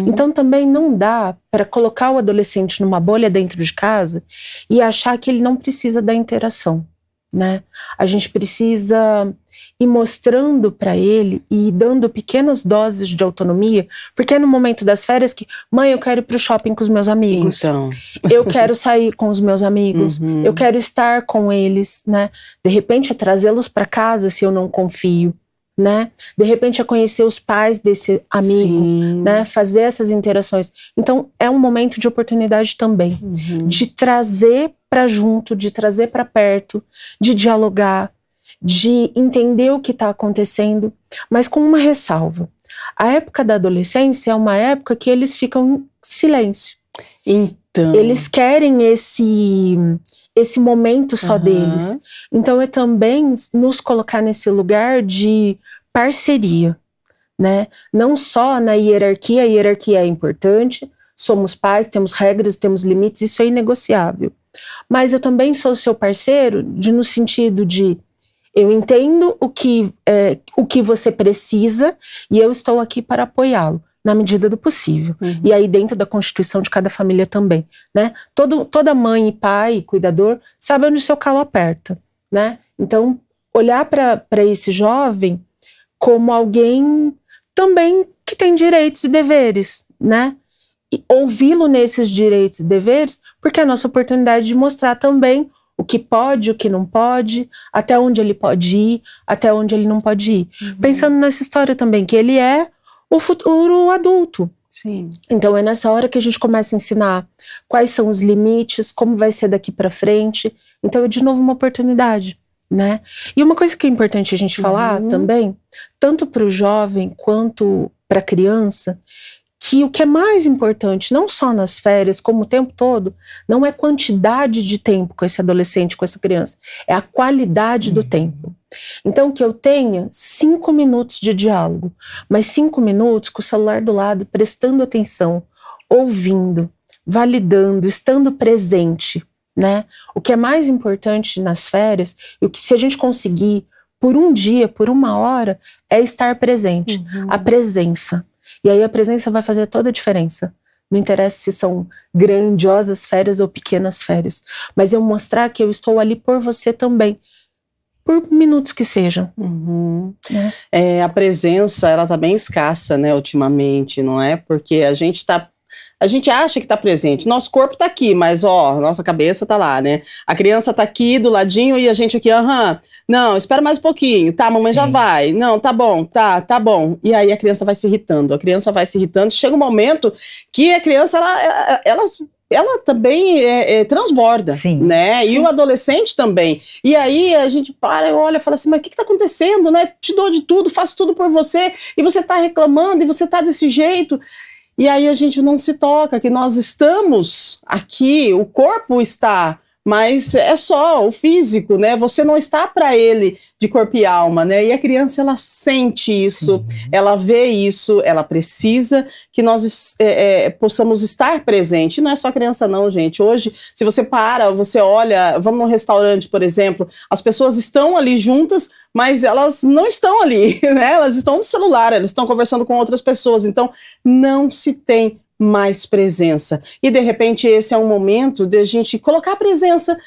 Speaker 3: Então também não dá para colocar o adolescente numa bolha dentro de casa e achar que ele não precisa da interação, né? A gente precisa ir mostrando para ele e dando pequenas doses de autonomia, porque é no momento das férias que, mãe, eu quero ir pro shopping com os meus amigos,
Speaker 1: então,
Speaker 3: eu quero sair com os meus amigos, eu quero estar com eles, né? De repente é trazê-los para casa se eu não confio, né? De repente é conhecer os pais desse amigo, né? Fazer essas interações. Então é um momento de oportunidade também, de trazer para junto, de trazer para perto, de dialogar, de entender o que está acontecendo, mas com uma ressalva. A época da adolescência é uma época que eles ficam em silêncio.
Speaker 1: Então.
Speaker 3: Eles querem esse momento só deles. Então é também nos colocar nesse lugar de parceria, né? Não só na hierarquia, a hierarquia é importante, somos pais, temos regras, temos limites, isso é inegociável. Mas eu também sou seu parceiro no sentido de eu entendo o que você precisa e eu estou aqui para apoiá-lo, na medida do possível. E aí dentro da constituição de cada família também, né? Toda mãe e pai, cuidador, sabe onde o seu calo aperta, né? Então, olhar para esse jovem como alguém também que tem direitos e deveres, né? E ouvi-lo nesses direitos e deveres, porque é a nossa oportunidade de mostrar também o que pode, o que não pode, até onde ele pode ir, até onde ele não pode ir. Pensando nessa história também, que ele é o futuro adulto.
Speaker 1: Sim.
Speaker 3: Então é nessa hora que a gente começa a ensinar quais são os limites, como vai ser daqui para frente. Então é de novo uma oportunidade, né? E uma coisa que é importante a gente falar também, tanto para o jovem quanto para a criança, que o que é mais importante, não só nas férias, como o tempo todo, não é quantidade de tempo com esse adolescente, com essa criança, é a qualidade do tempo. Então, que eu tenha 5 minutos de diálogo, mas 5 minutos com o celular do lado, prestando atenção, ouvindo, validando, estando presente, né? O que é mais importante nas férias, e o que se a gente conseguir por um dia, por uma hora, é estar presente, a presença. E aí a presença vai fazer toda a diferença. Não interessa se são grandiosas férias ou pequenas férias, mas eu mostrar que eu estou ali por você também, por minutos que sejam.
Speaker 1: A presença, ela tá bem escassa, né, ultimamente, não é? Porque a gente acha que tá presente, nosso corpo tá aqui, mas nossa cabeça tá lá, né? A criança tá aqui do ladinho e a gente aqui, não, espera mais um pouquinho, tá, mamãe já vai, não, tá bom, tá bom. E aí a criança vai se irritando, chega um momento que a criança, ela também transborda, né? Sim. E o adolescente também. E aí a gente para e olha e fala assim, mas o que tá acontecendo, né? Te dou de tudo, faço tudo por você, e você tá reclamando, e você tá desse jeito. E aí a gente não se toca, que nós estamos aqui, o corpo está, mas é só o físico, né? Você não está para ele de corpo e alma, né? E a criança, ela sente isso, ela vê isso, ela precisa que nós possamos estar presente. Não é só criança não, gente. Hoje, se você você olha, vamos num restaurante, por exemplo, as pessoas estão ali juntas, mas elas não estão ali, né? Elas estão no celular, elas estão conversando com outras pessoas. Então, não se tem mais presença. E, de repente, esse é um momento de a gente colocar a presença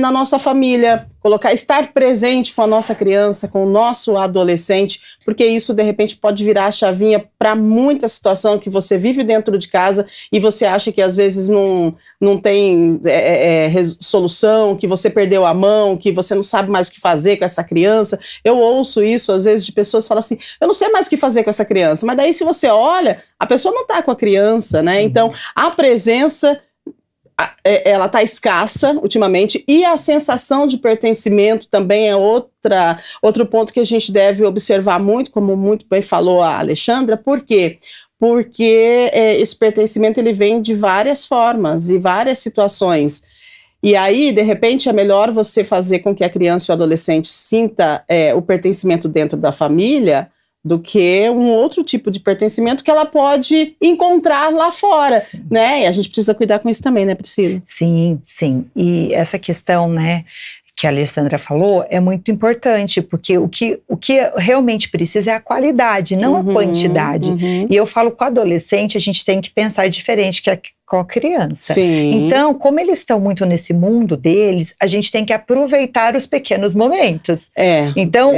Speaker 1: na nossa família, estar presente com a nossa criança, com o nosso adolescente, porque isso, de repente, pode virar a chavinha para muita situação que você vive dentro de casa e você acha que, às vezes, não tem solução, que você perdeu a mão, que você não sabe mais o que fazer com essa criança. Eu ouço isso, às vezes, de pessoas que falam assim, eu não sei mais o que fazer com essa criança, mas daí, se você olha, a pessoa não está com a criança, né? Então, a presença, ela está escassa ultimamente, e a sensação de pertencimento também é outro ponto que a gente deve observar muito, como muito bem falou a Alexandra. Por quê? Porque esse pertencimento, ele vem de várias formas e várias situações. E aí, de repente, é melhor você fazer com que a criança e o adolescente sinta o pertencimento dentro da família do que um outro tipo de pertencimento que ela pode encontrar lá fora, né? E a gente precisa cuidar com isso também, né, Priscila?
Speaker 2: Sim. E essa questão, né, que a Alessandra falou é muito importante, porque o que realmente precisa é a qualidade, não a quantidade. E eu falo, com o adolescente, a gente tem que pensar diferente que com a criança.
Speaker 1: Sim.
Speaker 2: Então, como eles estão muito nesse mundo deles, a gente tem que aproveitar os pequenos momentos. Então,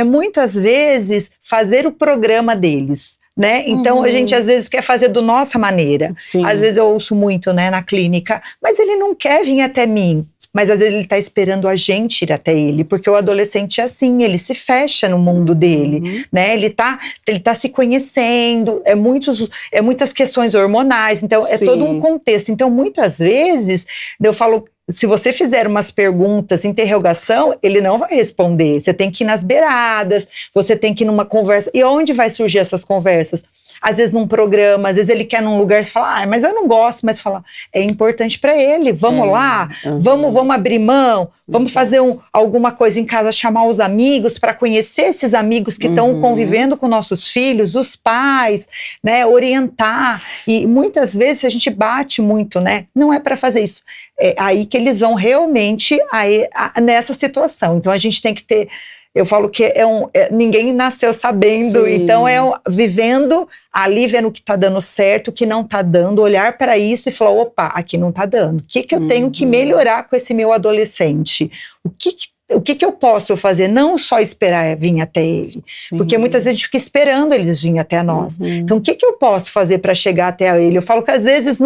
Speaker 2: muitas vezes fazer o programa deles, né? Então, a gente às vezes quer fazer da nossa maneira.
Speaker 1: Sim.
Speaker 2: Às vezes eu ouço muito, né, na clínica, mas ele não quer vir até mim. Mas às vezes ele está esperando a gente ir até ele, porque o adolescente é assim, ele se fecha no mundo dele, né? Ele tá se conhecendo, muitas questões hormonais, então é todo um contexto. Então, muitas vezes, eu falo, se você fizer umas perguntas, interrogação, ele não vai responder. Você tem que ir nas beiradas, você tem que ir numa conversa. E onde vai surgir essas conversas? às vezes num programa, às vezes ele quer num lugar, você fala, mas eu não gosto, mas fala, é importante para ele, vamos lá, vamos abrir mão, vamos fazer alguma coisa em casa, chamar os amigos para conhecer esses amigos que estão convivendo com nossos filhos, os pais, né, orientar. E muitas vezes a gente bate muito, né, não é para fazer isso. É aí que eles vão realmente nessa situação. Então a gente tem que ter, eu falo que ninguém nasceu sabendo. Sim. Então vivendo ali, vendo o que está dando certo, o que não está dando, olhar para isso e falar, opa, aqui não está dando. O que eu tenho que melhorar com esse meu adolescente? O que eu posso fazer? Não só esperar vir até ele. Sim. Porque muitas vezes a gente fica esperando eles virem até nós. Então, o que eu posso fazer para chegar até ele? Eu falo que às vezes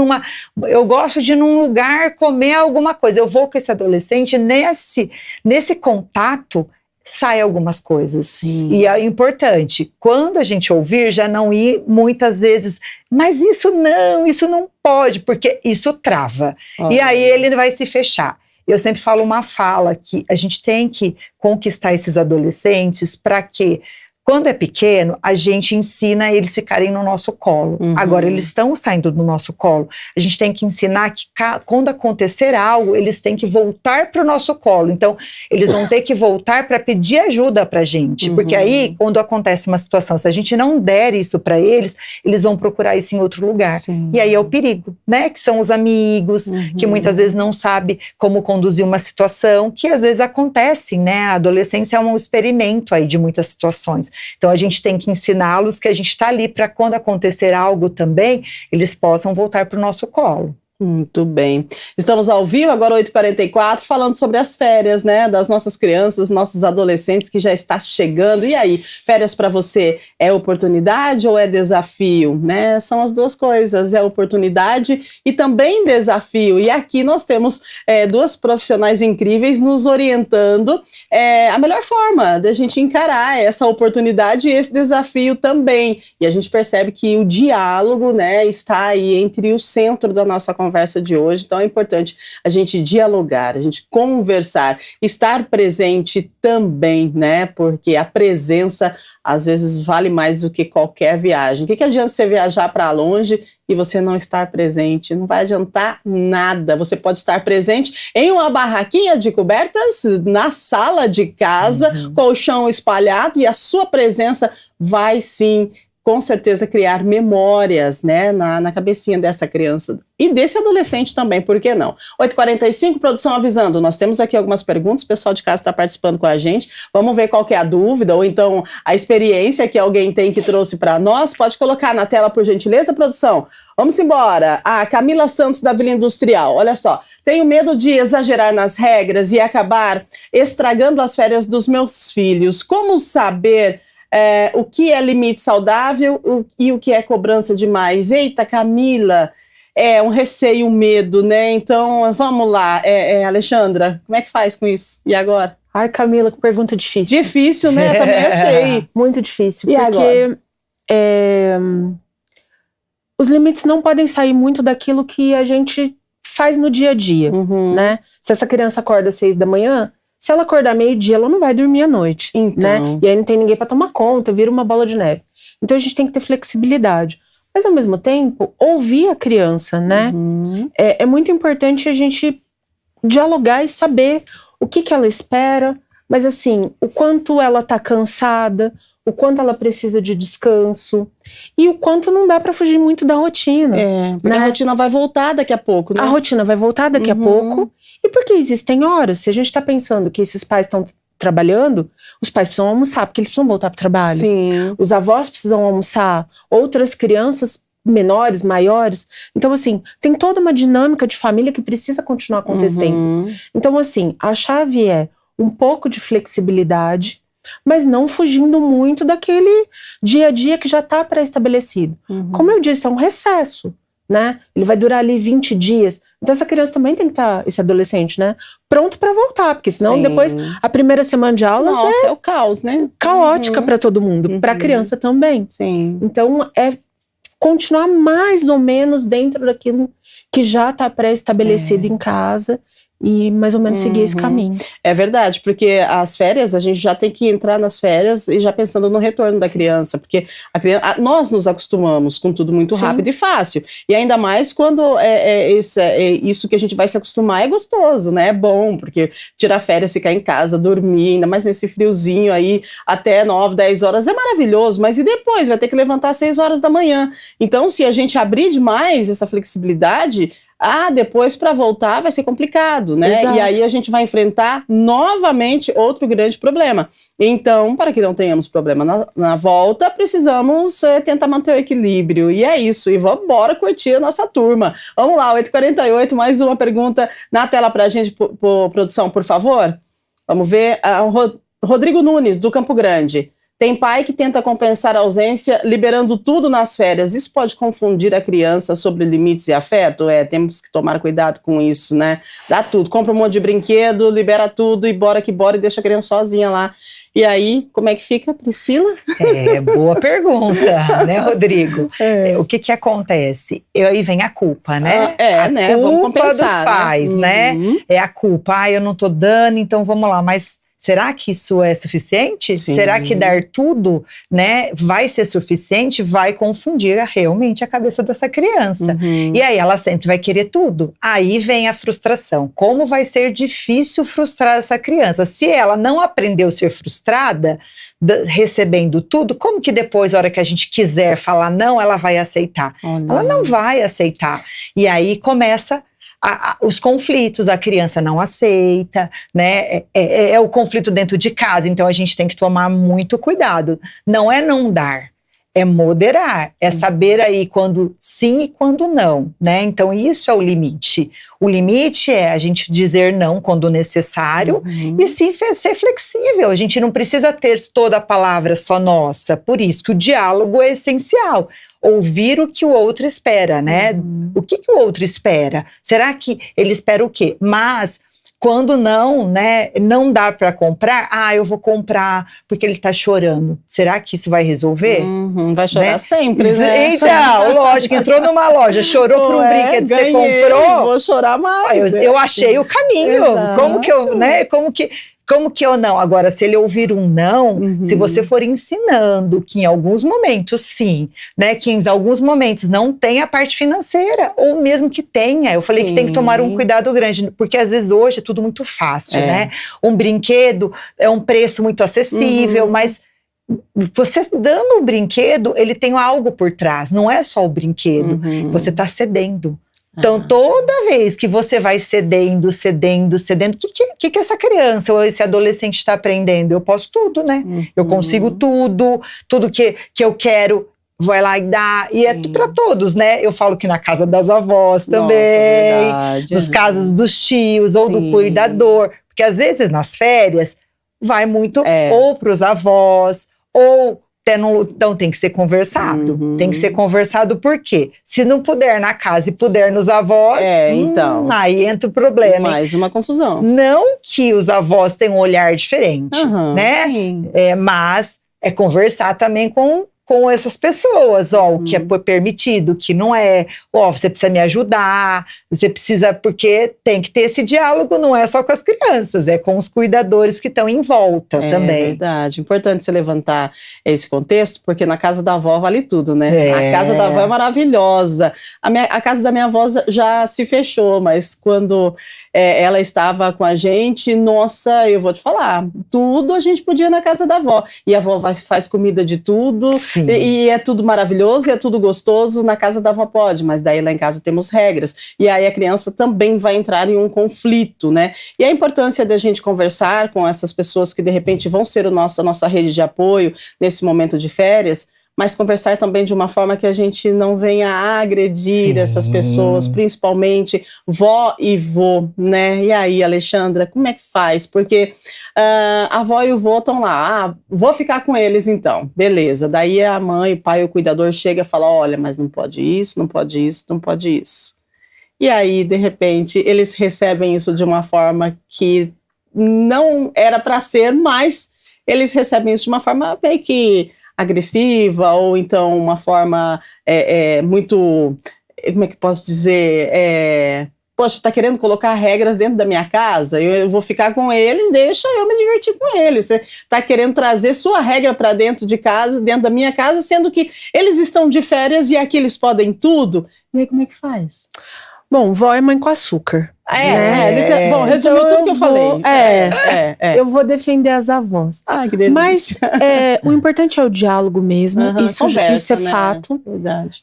Speaker 2: eu gosto de ir num lugar comer alguma coisa. Eu vou com esse adolescente, nesse contato, sai algumas coisas. Sim. E é importante, quando a gente ouvir, já não ir muitas vezes, mas isso não pode, porque isso trava. E aí ele vai se fechar. Eu sempre falo uma fala que a gente tem que conquistar esses adolescentes para que, quando é pequeno, a gente ensina eles ficarem no nosso colo. Agora, eles estão saindo do nosso colo. A gente tem que ensinar que quando acontecer algo, eles têm que voltar para o nosso colo. Então, eles vão ter que voltar para pedir ajuda para a gente. Porque aí, quando acontece uma situação, se a gente não der isso para eles, eles vão procurar isso em outro lugar. Sim. E aí é o perigo, né? Que são os amigos, que muitas vezes não sabem como conduzir uma situação, que às vezes acontecem, né? A adolescência é um experimento aí de muitas situações. Então a gente tem que ensiná-los que a gente está ali para quando acontecer algo também, eles possam voltar para o nosso colo.
Speaker 1: Muito bem. Estamos ao vivo, agora 8h44, falando sobre as férias, né, das nossas crianças, nossos adolescentes, que já está chegando. E aí, férias para você é oportunidade ou é desafio? Né? São as duas coisas, é oportunidade e também desafio. E aqui nós temos duas profissionais incríveis nos orientando a melhor forma da gente encarar essa oportunidade e esse desafio também. E a gente percebe que o diálogo, né, está aí entre o centro da nossa conversa de hoje, então é importante a gente dialogar, a gente conversar, estar presente também, né, porque a presença às vezes vale mais do que qualquer viagem. O que adianta você viajar para longe e você não estar presente? Não vai adiantar nada. Você pode estar presente em uma barraquinha de cobertas, na sala de casa, colchão espalhado, e a sua presença vai sim, com certeza, criar memórias, né, na cabecinha dessa criança e desse adolescente também, por que não? 8h45, produção avisando, nós temos aqui algumas perguntas, o pessoal de casa está participando com a gente, vamos ver qual que é a dúvida, ou então a experiência que alguém tem que trouxe para nós. Pode colocar na tela, por gentileza, produção? Vamos embora. A Camila Santos, da Vila Industrial, olha só, tenho medo de exagerar nas regras e acabar estragando as férias dos meus filhos. Como saber o que é limite saudável e o que é cobrança demais? Eita, Camila, é um receio, um medo, né? Então, vamos lá, Alexandra, como é que faz com isso? E agora?
Speaker 3: Ai, Camila, que pergunta difícil.
Speaker 1: Difícil, né? Também achei.
Speaker 3: Muito difícil,
Speaker 1: e
Speaker 3: porque os limites não podem sair muito daquilo que a gente faz no dia a dia, né? Se essa criança acorda às 6 da manhã, se ela acordar meio-dia, ela não vai dormir à noite, né? E aí não tem ninguém para tomar conta, vira uma bola de neve. Então a gente tem que ter flexibilidade. Mas ao mesmo tempo, ouvir a criança, né? É muito importante a gente dialogar e saber o que ela espera, mas assim, o quanto ela tá cansada, o quanto ela precisa de descanso e o quanto não dá para fugir muito da rotina.
Speaker 1: Porque a rotina vai voltar daqui a pouco, né?
Speaker 3: A rotina vai voltar daqui a pouco. E porque existem horas, se a gente está pensando que esses pais estão trabalhando, os pais precisam almoçar, porque eles precisam voltar para o trabalho.
Speaker 1: Sim.
Speaker 3: Os avós precisam almoçar, outras crianças menores, maiores. Então, assim, tem toda uma dinâmica de família que precisa continuar acontecendo. Então, assim, a chave é um pouco de flexibilidade, mas não fugindo muito daquele dia a dia que já está pré-estabelecido. Como eu disse, é um recesso, né? Ele vai durar ali 20 dias. Então essa criança também tem que estar, esse adolescente, né, pronto para voltar, porque senão depois a primeira semana de aulas
Speaker 1: é o caos, né?
Speaker 3: Caótica para todo mundo, para a criança também.
Speaker 1: Sim.
Speaker 3: Então é continuar mais ou menos dentro daquilo que já está pré-estabelecido em casa e mais ou menos seguir esse caminho.
Speaker 1: É verdade, porque as férias, a gente já tem que entrar nas férias e já pensando no retorno da criança, porque nós nos acostumamos com tudo muito rápido e fácil, e ainda mais quando isso que a gente vai se acostumar é gostoso, né? É bom, porque tirar férias, ficar em casa, dormir, ainda mais nesse friozinho aí, até 9, 10 horas é maravilhoso, mas e depois? Vai ter que levantar às 6 horas da manhã. Então, se a gente abrir demais essa flexibilidade, depois para voltar vai ser complicado, né?
Speaker 3: Exato.
Speaker 1: E aí a gente vai enfrentar novamente outro grande problema. Então, para que não tenhamos problema na volta, precisamos tentar manter o equilíbrio. E é isso. E vamos embora curtir a nossa turma. Vamos lá, 8h48, mais uma pergunta na tela para a gente, produção, por favor. Vamos ver. Rodrigo Nunes, do Campo Grande. Tem pai que tenta compensar a ausência liberando tudo nas férias. Isso pode confundir a criança sobre limites e afeto? Temos que tomar cuidado com isso, né? Dá tudo, compra um monte de brinquedo, libera tudo e bora que bora e deixa a criança sozinha lá. E aí, como é que fica, Priscila?
Speaker 2: Boa pergunta, né, Rodrigo? O que acontece? Aí vem a culpa, né?
Speaker 1: Né? Vamos compensar,
Speaker 2: dos pais, né? É a culpa. Eu não tô dando, então vamos lá, mas será que isso é suficiente?
Speaker 1: Sim.
Speaker 2: Será que dar tudo, né, vai ser suficiente? Vai confundir realmente a cabeça dessa criança. E aí ela sempre vai querer tudo. Aí vem a frustração. Como vai ser difícil frustrar essa criança? Se ela não aprendeu a ser frustrada, recebendo tudo, como que depois, na hora que a gente quiser falar não, ela vai aceitar? Ela não vai aceitar. E aí começa os conflitos, a criança não aceita, né? É o conflito dentro de casa, então a gente tem que tomar muito cuidado. Não é não dar, é moderar, é saber aí quando sim e quando não, né? Então isso é o limite. O limite é a gente dizer não quando necessário e sim ser flexível. A gente não precisa ter toda a palavra só nossa, por isso que o diálogo é essencial. Ouvir o que o outro espera, né? O que o outro espera? Será que ele espera o quê? Mas quando não, né, não dá para comprar, eu vou comprar porque ele tá chorando. Será que isso vai resolver?
Speaker 1: Vai chorar, né? Sempre, né?
Speaker 2: Então, lógico, entrou numa loja, chorou por um brinquedo que você comprou.
Speaker 1: Vou chorar mais.
Speaker 2: Eu achei o caminho.
Speaker 1: Exato.
Speaker 2: Como que eu não? Agora, se ele ouvir um não, se você for ensinando que em alguns momentos sim, né, que em alguns momentos não tem a parte financeira, ou mesmo que tenha, eu falei que tem que tomar um cuidado grande, porque às vezes hoje é tudo muito fácil, né? Um brinquedo é um preço muito acessível, mas você dando o brinquedo, ele tem algo por trás, não é só o brinquedo, você está cedendo. Então, toda vez que você vai cedendo, o que essa criança ou esse adolescente está aprendendo? Eu posso tudo, né? Eu consigo tudo que eu quero, vai lá e dá. E é para todos, né? Eu falo que na casa das avós também,
Speaker 1: verdade,
Speaker 2: nos casos dos tios ou do cuidador. Porque às vezes nas férias vai muito ou para os avós, ou então tem que ser conversado. Tem que ser conversado por quê? Se não puder na casa e puder nos avós,
Speaker 1: então
Speaker 2: aí entra o problema.
Speaker 1: Mais uma confusão.
Speaker 2: Não que os avós tenham um olhar diferente, né? Mas é conversar também com essas pessoas, o que é permitido, o que não é, você precisa me ajudar, você precisa, porque tem que ter esse diálogo, não é só com as crianças, é com os cuidadores que estão em volta também.
Speaker 1: É verdade, importante você levantar esse contexto, porque na casa da avó vale tudo, né? A casa da avó é maravilhosa, a casa da minha avó já se fechou, mas quando ela estava com a gente, nossa, eu vou te falar, tudo a gente podia ir na casa da avó, e a avó faz comida de tudo, e é tudo maravilhoso, e é tudo gostoso, na casa da avó pode, mas daí lá em casa temos regras, e aí a criança também vai entrar em um conflito, né? E a importância da gente conversar com essas pessoas que de repente vão ser a nossa rede de apoio nesse momento de férias, mas conversar também de uma forma que a gente não venha a agredir essas pessoas, principalmente vó e vô, né? E aí, Alexandra, como é que faz? Porque a avó e o vô estão lá, vou ficar com eles então, beleza. Daí a mãe, o pai, o cuidador chega e fala, olha, mas não pode isso, não pode isso, não pode isso. E aí, de repente, eles recebem isso de uma forma que não era para ser, mas eles recebem isso de uma forma meio que agressiva, ou então uma forma muito, como é que posso dizer, poxa, tá querendo colocar regras dentro da minha casa? Eu vou ficar com eles, deixa eu me divertir com eles. Você tá querendo trazer sua regra para dentro de casa, dentro da minha casa, sendo que eles estão de férias e aqui eles podem tudo. E aí, como é que faz?
Speaker 3: Bom, vó é mãe com açúcar.
Speaker 1: Bom, resumiu
Speaker 3: então
Speaker 1: tudo que eu falei.
Speaker 3: Eu vou defender as avós.
Speaker 1: Que delícia.
Speaker 3: Mas o importante é o diálogo mesmo, isso é fato.
Speaker 1: Verdade.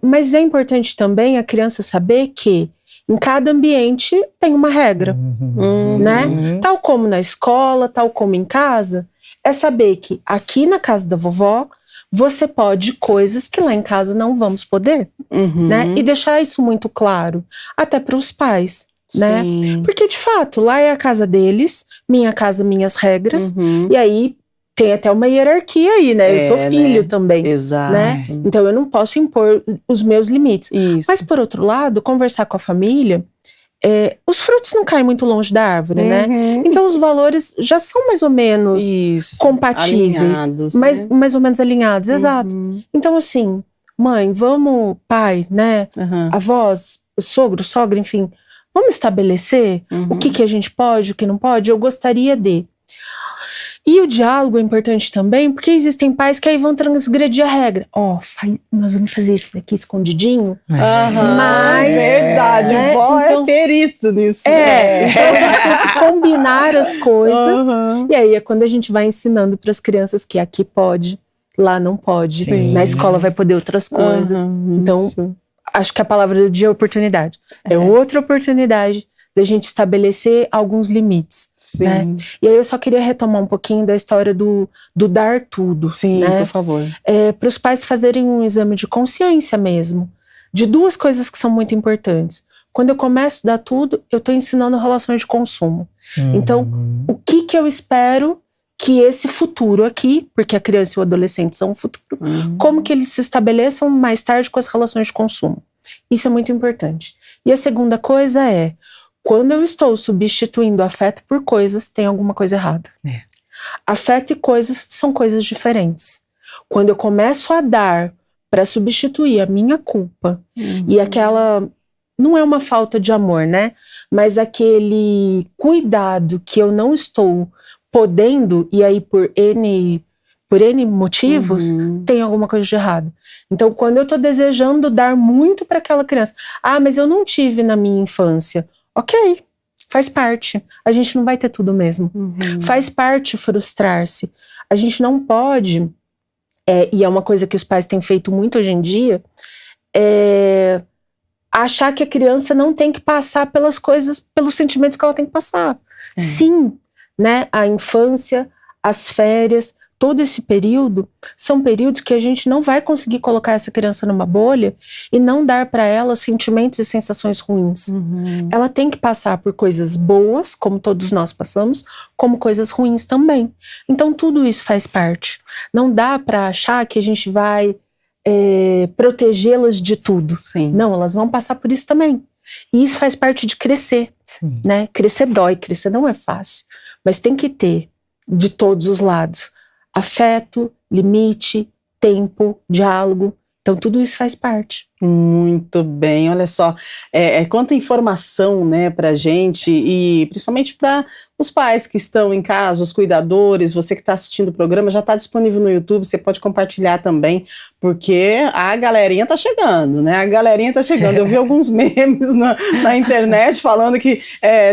Speaker 3: Mas é importante também a criança saber que em cada ambiente tem uma regra, né? Tal como na escola, tal como em casa, é saber que aqui na casa da vovó, você pode coisas que lá em casa não vamos poder, né? E deixar isso muito claro, até para os pais, né? Porque, de fato, lá é a casa deles, minha casa, minhas regras, e aí tem até uma hierarquia aí, né? Eu sou filho também,
Speaker 1: Exato.
Speaker 3: Né? Então eu não posso impor os meus limites.
Speaker 1: Isso.
Speaker 3: Mas, por outro lado, conversar com a família, os frutos não caem muito longe da árvore, né? Então os valores já são mais ou menos compatíveis,
Speaker 1: alinhados,
Speaker 3: mais ou menos alinhados, exato. Então assim, mãe, vamos, pai, né? Avós, sogro, sogra, enfim, vamos estabelecer o que a gente pode, o que não pode. Eu gostaria de... E o diálogo é importante também, porque existem pais que aí vão transgredir a regra. Nós vamos fazer isso daqui escondidinho. Mas...
Speaker 1: Verdade, vó então, é perito nisso.
Speaker 3: Então tem que combinar as coisas. E aí é quando a gente vai ensinando para as crianças que aqui pode, lá não pode.
Speaker 1: Sim.
Speaker 3: Na escola vai poder outras coisas. Então, acho que a palavra do dia é oportunidade. É outra oportunidade da gente estabelecer alguns limites, né? E aí eu só queria retomar um pouquinho da história do dar tudo.
Speaker 1: Sim,
Speaker 3: né?
Speaker 1: Por favor.
Speaker 3: Para os pais fazerem um exame de consciência mesmo, de duas coisas que são muito importantes. Quando eu começo a dar tudo, eu estou ensinando relações de consumo. Então, o que eu espero que esse futuro aqui, porque a criança e o adolescente são o futuro, como que eles se estabeleçam mais tarde com as relações de consumo. Isso é muito importante. E a segunda coisa é, quando eu estou substituindo afeto por coisas, tem alguma coisa errada. Afeto e coisas são coisas diferentes. Quando eu começo a dar para substituir a minha culpa e aquela... Não é uma falta de amor, né? Mas aquele cuidado que eu não estou podendo, e aí por N motivos, tem alguma coisa de errado. Então, quando eu estou desejando dar muito para aquela criança, mas eu não tive na minha infância. Ok, faz parte. A gente não vai ter tudo mesmo. Faz parte frustrar-se. A gente não pode, e é uma coisa que os pais têm feito muito hoje em dia, achar que a criança não tem que passar pelas coisas, pelos sentimentos que ela tem que passar. Sim, né? A infância, as férias, todo esse período, são períodos que a gente não vai conseguir colocar essa criança numa bolha e não dar para ela sentimentos e sensações ruins. Ela tem que passar por coisas boas, como todos nós passamos, como coisas ruins também. Então tudo isso faz parte. Não dá para achar que a gente vai protegê-las de tudo. Não, elas vão passar por isso também. E isso faz parte de crescer. Né? Crescer dói, crescer não é fácil. Mas tem que ter, de todos os lados, afeto, limite, tempo, diálogo. Então tudo isso faz parte.
Speaker 1: Muito bem, olha só, quanta informação, né, pra gente e principalmente para os pais que estão em casa, os cuidadores, você que está assistindo o programa, já está disponível no YouTube, você pode compartilhar também, porque a galerinha tá chegando, né, eu vi alguns memes na internet falando que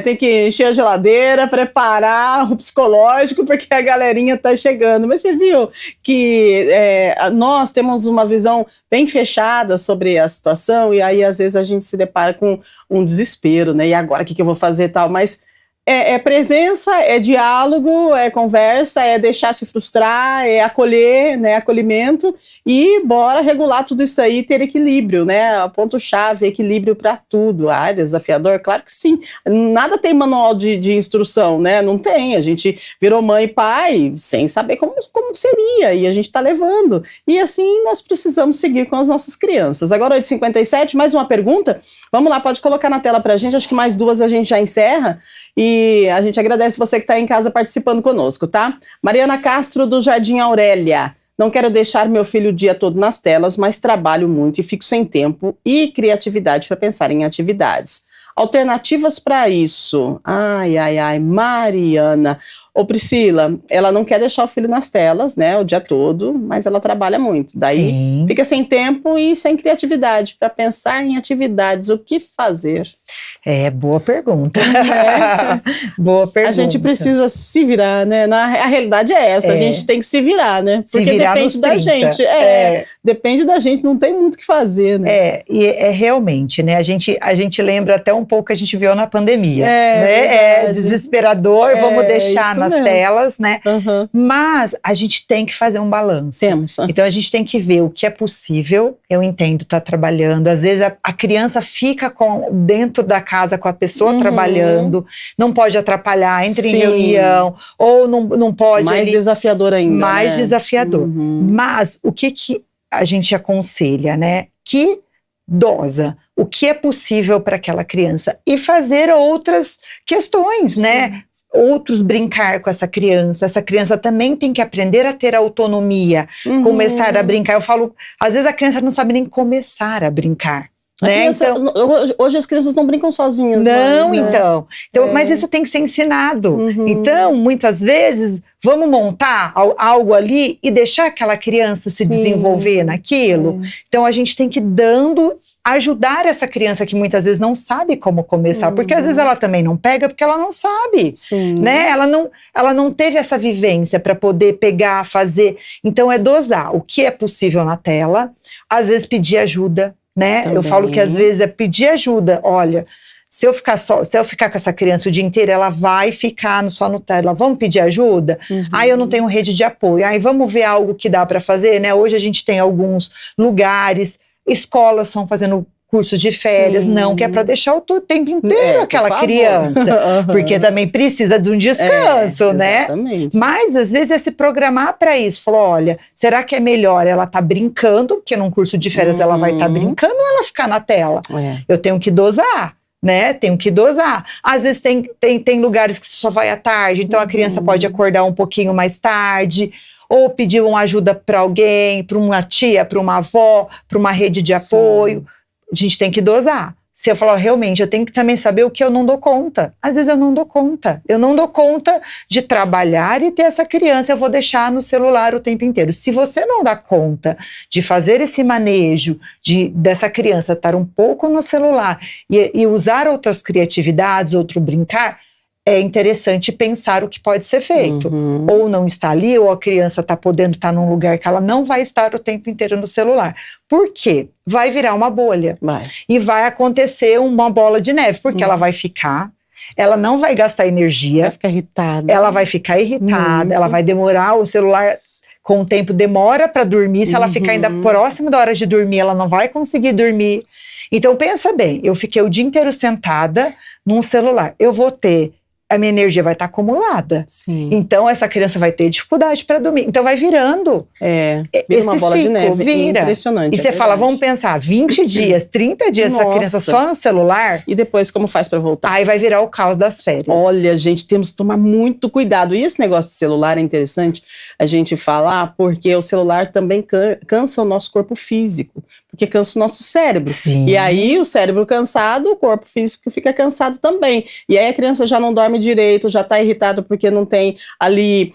Speaker 1: tem que encher a geladeira, preparar o psicológico, porque a galerinha tá chegando, mas você viu que nós temos uma visão bem fechada sobre a situação, e aí às vezes a gente se depara com um desespero, né? E agora o que eu vou fazer e tal? Mas é presença, é diálogo, é conversa, é deixar se frustrar, é acolher, né? Acolhimento, e bora regular tudo isso aí, ter equilíbrio, né? Ponto-chave, equilíbrio para tudo. Desafiador? Claro que sim. Nada tem manual de instrução, né? Não tem. A gente virou mãe e pai sem saber como seria, e a gente tá levando. E assim nós precisamos seguir com as nossas crianças. Agora 8h57, mais uma pergunta? Vamos lá, pode colocar na tela pra gente, acho que mais duas a gente já encerra. E a gente agradece você que está em casa participando conosco, tá? Mariana Castro, do Jardim Aurélia. Não quero deixar meu filho o dia todo nas telas, mas trabalho muito e fico sem tempo e criatividade para pensar em atividades. alternativas para isso. Ai, Mariana. Ô Priscila, ela não quer deixar o filho nas telas, né, o dia todo, mas ela trabalha muito. Daí
Speaker 2: Sim.
Speaker 1: fica sem tempo e sem criatividade para pensar em atividades. O que fazer?
Speaker 2: Boa pergunta. Boa pergunta.
Speaker 1: A gente precisa se virar, né? A realidade é essa, a gente tem que se virar, né? Porque depende da gente. Depende da gente, não tem muito o que fazer, né?
Speaker 2: Realmente, né? A gente lembra até um pouco que a gente viu na pandemia.
Speaker 1: Verdade.
Speaker 2: Desesperador, vamos deixar nas
Speaker 1: mesmo.
Speaker 2: Telas, né? Mas a gente tem que fazer um balanço.
Speaker 1: Temos.
Speaker 2: Então a gente tem que ver o que é possível. Eu entendo, tá trabalhando. Às vezes a criança fica dentro da casa com a pessoa trabalhando, não pode atrapalhar, entra em reunião, ou não pode.
Speaker 1: Mais desafiador ainda.
Speaker 2: Mais
Speaker 1: né?
Speaker 2: desafiador. Mas o que a gente aconselha, né? Que dosa o que é possível para aquela criança e fazer outras questões, né? Outros brincar com essa criança também tem que aprender a ter autonomia, começar a brincar. Eu falo, às vezes a criança não sabe nem começar a brincar. Né?
Speaker 1: Então, hoje as crianças não brincam sozinhas.
Speaker 2: Não,
Speaker 1: mais, né?
Speaker 2: então mas isso tem que ser ensinado. Então, muitas vezes, vamos montar algo ali e deixar aquela criança se desenvolver naquilo. Então, a gente tem que ajudar essa criança que muitas vezes não sabe como começar, porque às vezes ela também não pega porque ela não sabe, né? Ela não teve essa vivência para poder pegar, fazer. Então, é dosar o que é possível na tela, às vezes pedir ajuda, né?
Speaker 1: Também.
Speaker 2: Eu falo que às vezes é pedir ajuda. Olha, se eu ficar com essa criança o dia inteiro, ela vai ficar só no tela. Vamos pedir ajuda? Eu não tenho rede de apoio. Vamos ver algo que dá para fazer, né? Hoje a gente tem alguns lugares, escolas estão fazendo cursos de férias, que é para deixar o tempo inteiro aquela criança, porque também precisa de um descanso, né?
Speaker 1: Exatamente.
Speaker 2: Mas às vezes é se programar para isso, falar, olha, será que é melhor ela tá brincando, porque num curso de férias ela vai estar brincando, ou ela ficar na tela? Eu tenho que dosar, né? Tenho que dosar. Às vezes tem lugares que só vai à tarde, então a criança pode acordar um pouquinho mais tarde, ou pedir uma ajuda para alguém, para uma tia, para uma avó, para uma rede de apoio. A gente tem que dosar. Se eu falar, realmente, eu tenho que também saber o que eu não dou conta. Às vezes eu não dou conta. Eu não dou conta de trabalhar e ter essa criança, eu vou deixar no celular o tempo inteiro. Se você não dá conta de fazer esse manejo, dessa criança estar um pouco no celular e usar outras criatividades, outro brincar, é interessante pensar o que pode ser feito. Ou não está ali, ou a criança está podendo estar num lugar que ela não vai estar o tempo inteiro no celular. Por quê? Vai virar uma bolha. E vai acontecer uma bola de neve, porque ela vai ficar, ela não vai gastar energia.
Speaker 1: Vai ficar irritada.
Speaker 2: Ela vai ficar irritada, ela vai demorar, o celular com o tempo demora para dormir, se ela ficar ainda próximo da hora de dormir, ela não vai conseguir dormir. Então pensa bem, eu fiquei o dia inteiro sentada num celular, a minha energia vai estar acumulada. Então, essa criança vai ter dificuldade para dormir. Então, vai virando.
Speaker 1: Vira uma bola de neve.
Speaker 2: Vira.
Speaker 1: Impressionante.
Speaker 2: E você fala, vamos pensar, 20 dias, 30 dias, essa criança só no celular.
Speaker 1: E depois, como faz para voltar?
Speaker 2: Aí vai virar o caos das férias.
Speaker 1: Olha, gente, temos que tomar muito cuidado. E esse negócio de celular é interessante a gente falar, porque o celular também cansa o nosso corpo físico. Porque cansa o nosso cérebro. E aí, o cérebro cansado, o corpo físico fica cansado também. E aí, a criança já não dorme direito, já está irritada porque não tem ali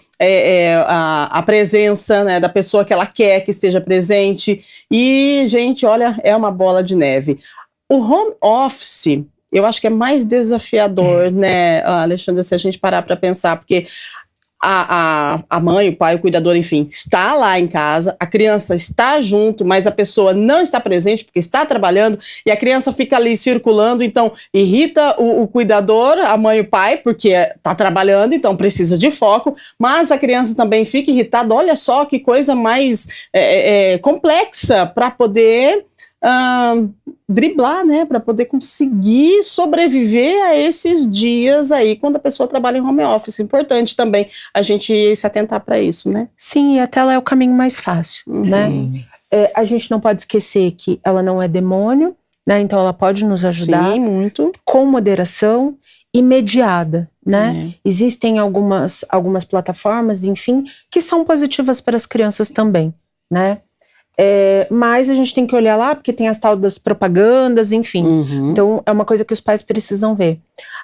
Speaker 1: a presença, né, da pessoa que ela quer que esteja presente. E, gente, olha, é uma bola de neve. O home office, eu acho que é mais desafiador, né, Alexandra, se a gente parar para pensar, porque a mãe, o pai, o cuidador, enfim, está lá em casa, a criança está junto, mas a pessoa não está presente porque está trabalhando e a criança fica ali circulando, então irrita o cuidador, a mãe e o pai, porque está trabalhando, então precisa de foco, mas a criança também fica irritada. Olha só que coisa mais complexa para poder driblar, né, para poder conseguir sobreviver a esses dias aí quando a pessoa trabalha em home office. Importante também a gente se atentar para isso, né?
Speaker 3: Sim, e a tela é o caminho mais fácil, né? A gente não pode esquecer que ela não é demônio, né? Então ela pode nos ajudar.
Speaker 1: Sim, muito.
Speaker 3: Com moderação e mediada, né? Existem algumas plataformas, enfim, que são positivas para as crianças também, né? Mas a gente tem que olhar lá, porque tem as tal das propagandas, enfim. Então, é uma coisa que os pais precisam ver.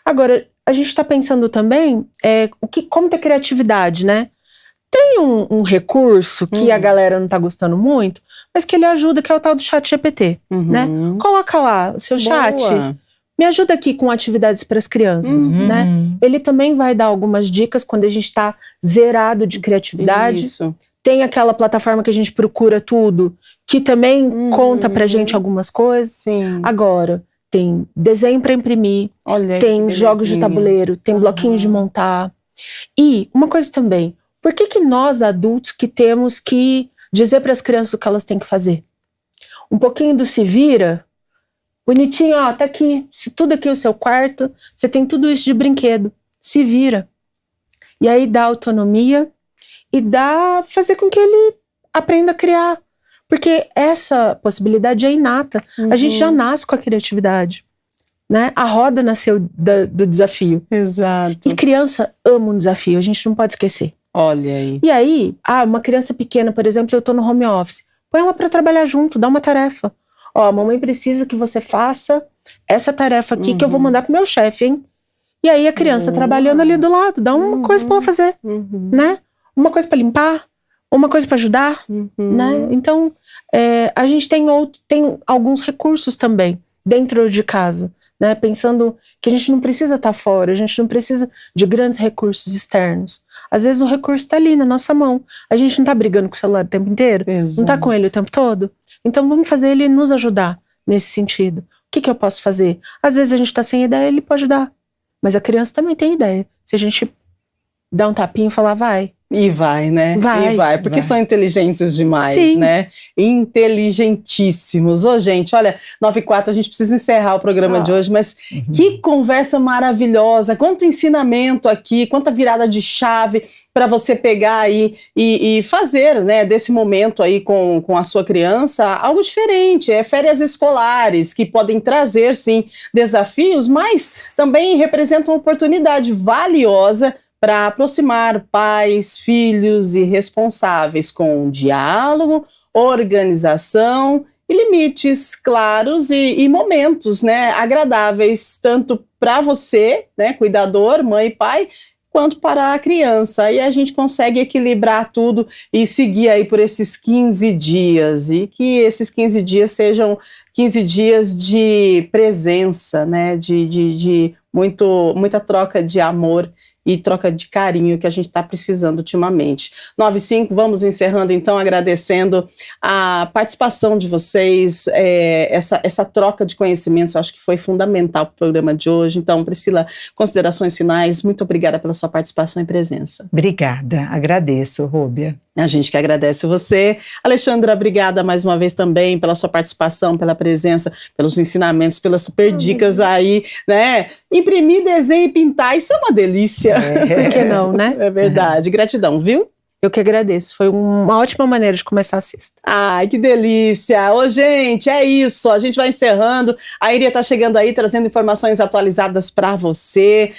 Speaker 3: Agora, a gente está pensando também como ter criatividade, né? Tem um recurso que a galera não está gostando muito, mas que ele ajuda, que é o tal do ChatGPT, né? Coloca lá o seu chat, me ajuda aqui com atividades para as crianças, né? Ele também vai dar algumas dicas quando a gente está zerado de criatividade.
Speaker 1: Isso.
Speaker 3: Tem aquela plataforma que a gente procura tudo, que também conta pra gente algumas coisas.
Speaker 1: Sim.
Speaker 3: Agora, tem desenho para imprimir, tem jogos de tabuleiro, tem bloquinhos de montar. E uma coisa também, por que nós adultos que temos que dizer para as crianças o que elas têm que fazer? Um pouquinho do se vira, bonitinho, ó, tá aqui, tudo aqui é o seu quarto, você tem tudo isso de brinquedo, se vira. E aí dá autonomia e fazer com que ele aprenda a criar. Porque essa possibilidade é inata. A gente já nasce com a criatividade, né? A roda nasceu do desafio.
Speaker 1: Exato.
Speaker 3: E criança ama um desafio, a gente não pode esquecer.
Speaker 1: Olha aí.
Speaker 3: E aí, uma criança pequena, por exemplo, eu tô no home office, põe ela para trabalhar junto, dá uma tarefa. Ó, a mamãe precisa que você faça essa tarefa aqui que eu vou mandar pro meu chefe, hein? E aí a criança trabalhando ali do lado, dá uma coisa para ela fazer, né? Uma coisa para limpar, uma coisa para ajudar, né? Então, a gente tem alguns recursos também dentro de casa, né? Pensando que a gente não precisa estar fora, a gente não precisa de grandes recursos externos. Às vezes o recurso está ali na nossa mão. A gente não está brigando com o celular o tempo inteiro, não está com ele o tempo todo. Então vamos fazer ele nos ajudar nesse sentido. O que eu posso fazer? Às vezes a gente está sem ideia, ele pode dar. Mas a criança também tem ideia. Se a gente dá um tapinha e falar, vai.
Speaker 1: E vai, né?
Speaker 3: Vai.
Speaker 1: Porque são inteligentes demais,
Speaker 3: Sim.
Speaker 1: né? Inteligentíssimos. Ô, gente, olha, 9h04, a gente precisa encerrar o programa de hoje, mas que conversa maravilhosa, quanto ensinamento aqui, quanta virada de chave para você pegar aí e fazer, né, desse momento aí com a sua criança algo diferente. Férias escolares que podem trazer, sim, desafios, mas também representam uma oportunidade valiosa para aproximar pais, filhos e responsáveis com diálogo, organização e limites claros e momentos, né, agradáveis, tanto para você, né, cuidador, mãe e pai, quanto para a criança. E a gente consegue equilibrar tudo e seguir aí por esses 15 dias. E que esses 15 dias sejam 15 dias de presença, né, de muita troca de amor e troca de carinho que a gente está precisando ultimamente. 9h05, vamos encerrando então, agradecendo a participação de vocês, essa troca de conhecimentos, eu acho que foi fundamental para o programa de hoje. Então, Priscila, considerações finais, muito obrigada pela sua participação e presença.
Speaker 2: Obrigada, agradeço, Rúbia.
Speaker 1: A gente que agradece você. Alexandra, obrigada mais uma vez também pela sua participação, pela presença, pelos ensinamentos, pelas super dicas aí, né? Imprimir, desenho e pintar, isso é uma delícia.
Speaker 3: Por que não, né?
Speaker 1: É verdade. Gratidão, viu?
Speaker 3: Eu que agradeço, foi uma ótima maneira de começar a sexta.
Speaker 1: Ai, que delícia! Ô, gente, é isso, a gente vai encerrando, a Iria tá chegando aí, trazendo informações atualizadas para você,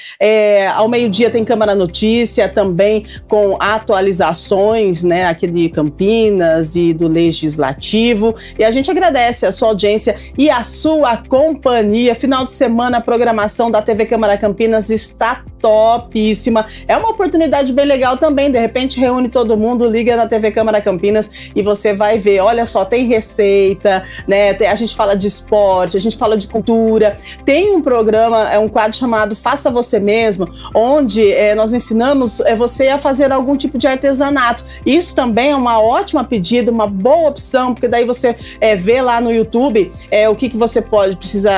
Speaker 1: ao meio-dia tem Câmara Notícia, também com atualizações, né, aqui de Campinas e do Legislativo, e a gente agradece a sua audiência e a sua companhia. Final de semana, a programação da TV Câmara Campinas está topíssima, é uma oportunidade bem legal também, de repente reúne todo mundo, liga na TV Câmara Campinas e você vai ver, olha só, tem receita, né, a gente fala de esporte, a gente fala de cultura, tem um programa, um quadro chamado Faça Você Mesmo, onde nós ensinamos você a fazer algum tipo de artesanato. Isso também é uma ótima pedida, uma boa opção, porque daí você vê lá no YouTube o que você precisa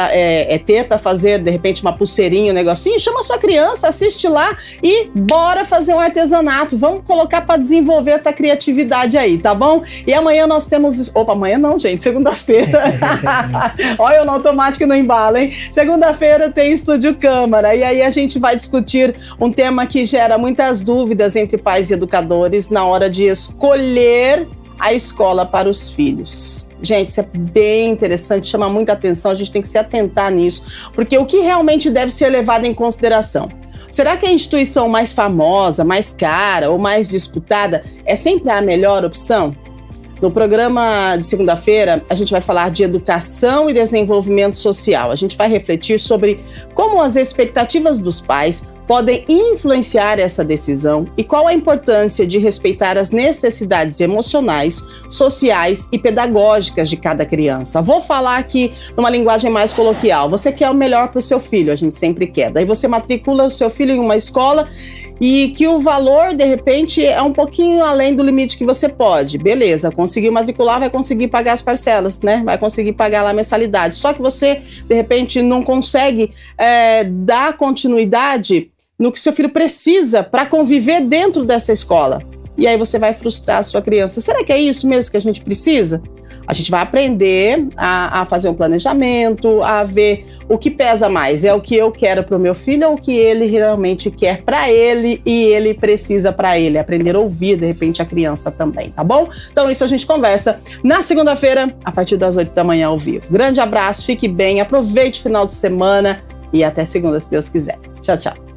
Speaker 1: ter para fazer, de repente, uma pulseirinha, um negocinho, chama sua criança, assiste lá e bora fazer um artesanato, vamos colocar para desenvolver essa criatividade aí, tá bom? E amanhã nós temos... Opa, amanhã não, gente, segunda-feira. Olha eu no automático no embalo, hein? Segunda-feira tem Estúdio Câmara, e aí a gente vai discutir um tema que gera muitas dúvidas entre pais e educadores na hora de escolher a escola para os filhos. Gente, isso é bem interessante, chama muita atenção, a gente tem que se atentar nisso, porque o que realmente deve ser levado em consideração? Será que a instituição mais famosa, mais cara ou mais disputada é sempre a melhor opção? No programa de segunda-feira, a gente vai falar de educação e desenvolvimento social. A gente vai refletir sobre como as expectativas dos pais podem influenciar essa decisão e qual a importância de respeitar as necessidades emocionais, sociais e pedagógicas de cada criança. Vou falar aqui numa linguagem mais coloquial. Você quer o melhor para o seu filho, a gente sempre quer. Daí você matricula o seu filho em uma escola e que o valor, de repente, é um pouquinho além do limite que você pode. Beleza, conseguiu matricular, vai conseguir pagar as parcelas, né? Vai conseguir pagar lá a mensalidade. Só que você, de repente, não consegue dar continuidade no que seu filho precisa para conviver dentro dessa escola. E aí você vai frustrar a sua criança. Será que é isso mesmo que a gente precisa? A gente vai aprender a fazer um planejamento, a ver o que pesa mais. É o que eu quero para o meu filho ou o que ele realmente quer para ele e ele precisa para ele. Aprender a ouvir, de repente, a criança também, tá bom? Então isso a gente conversa na segunda-feira, a partir das 8 da manhã ao vivo. Grande abraço, fique bem, aproveite o final de semana e até segunda, se Deus quiser. Tchau, tchau.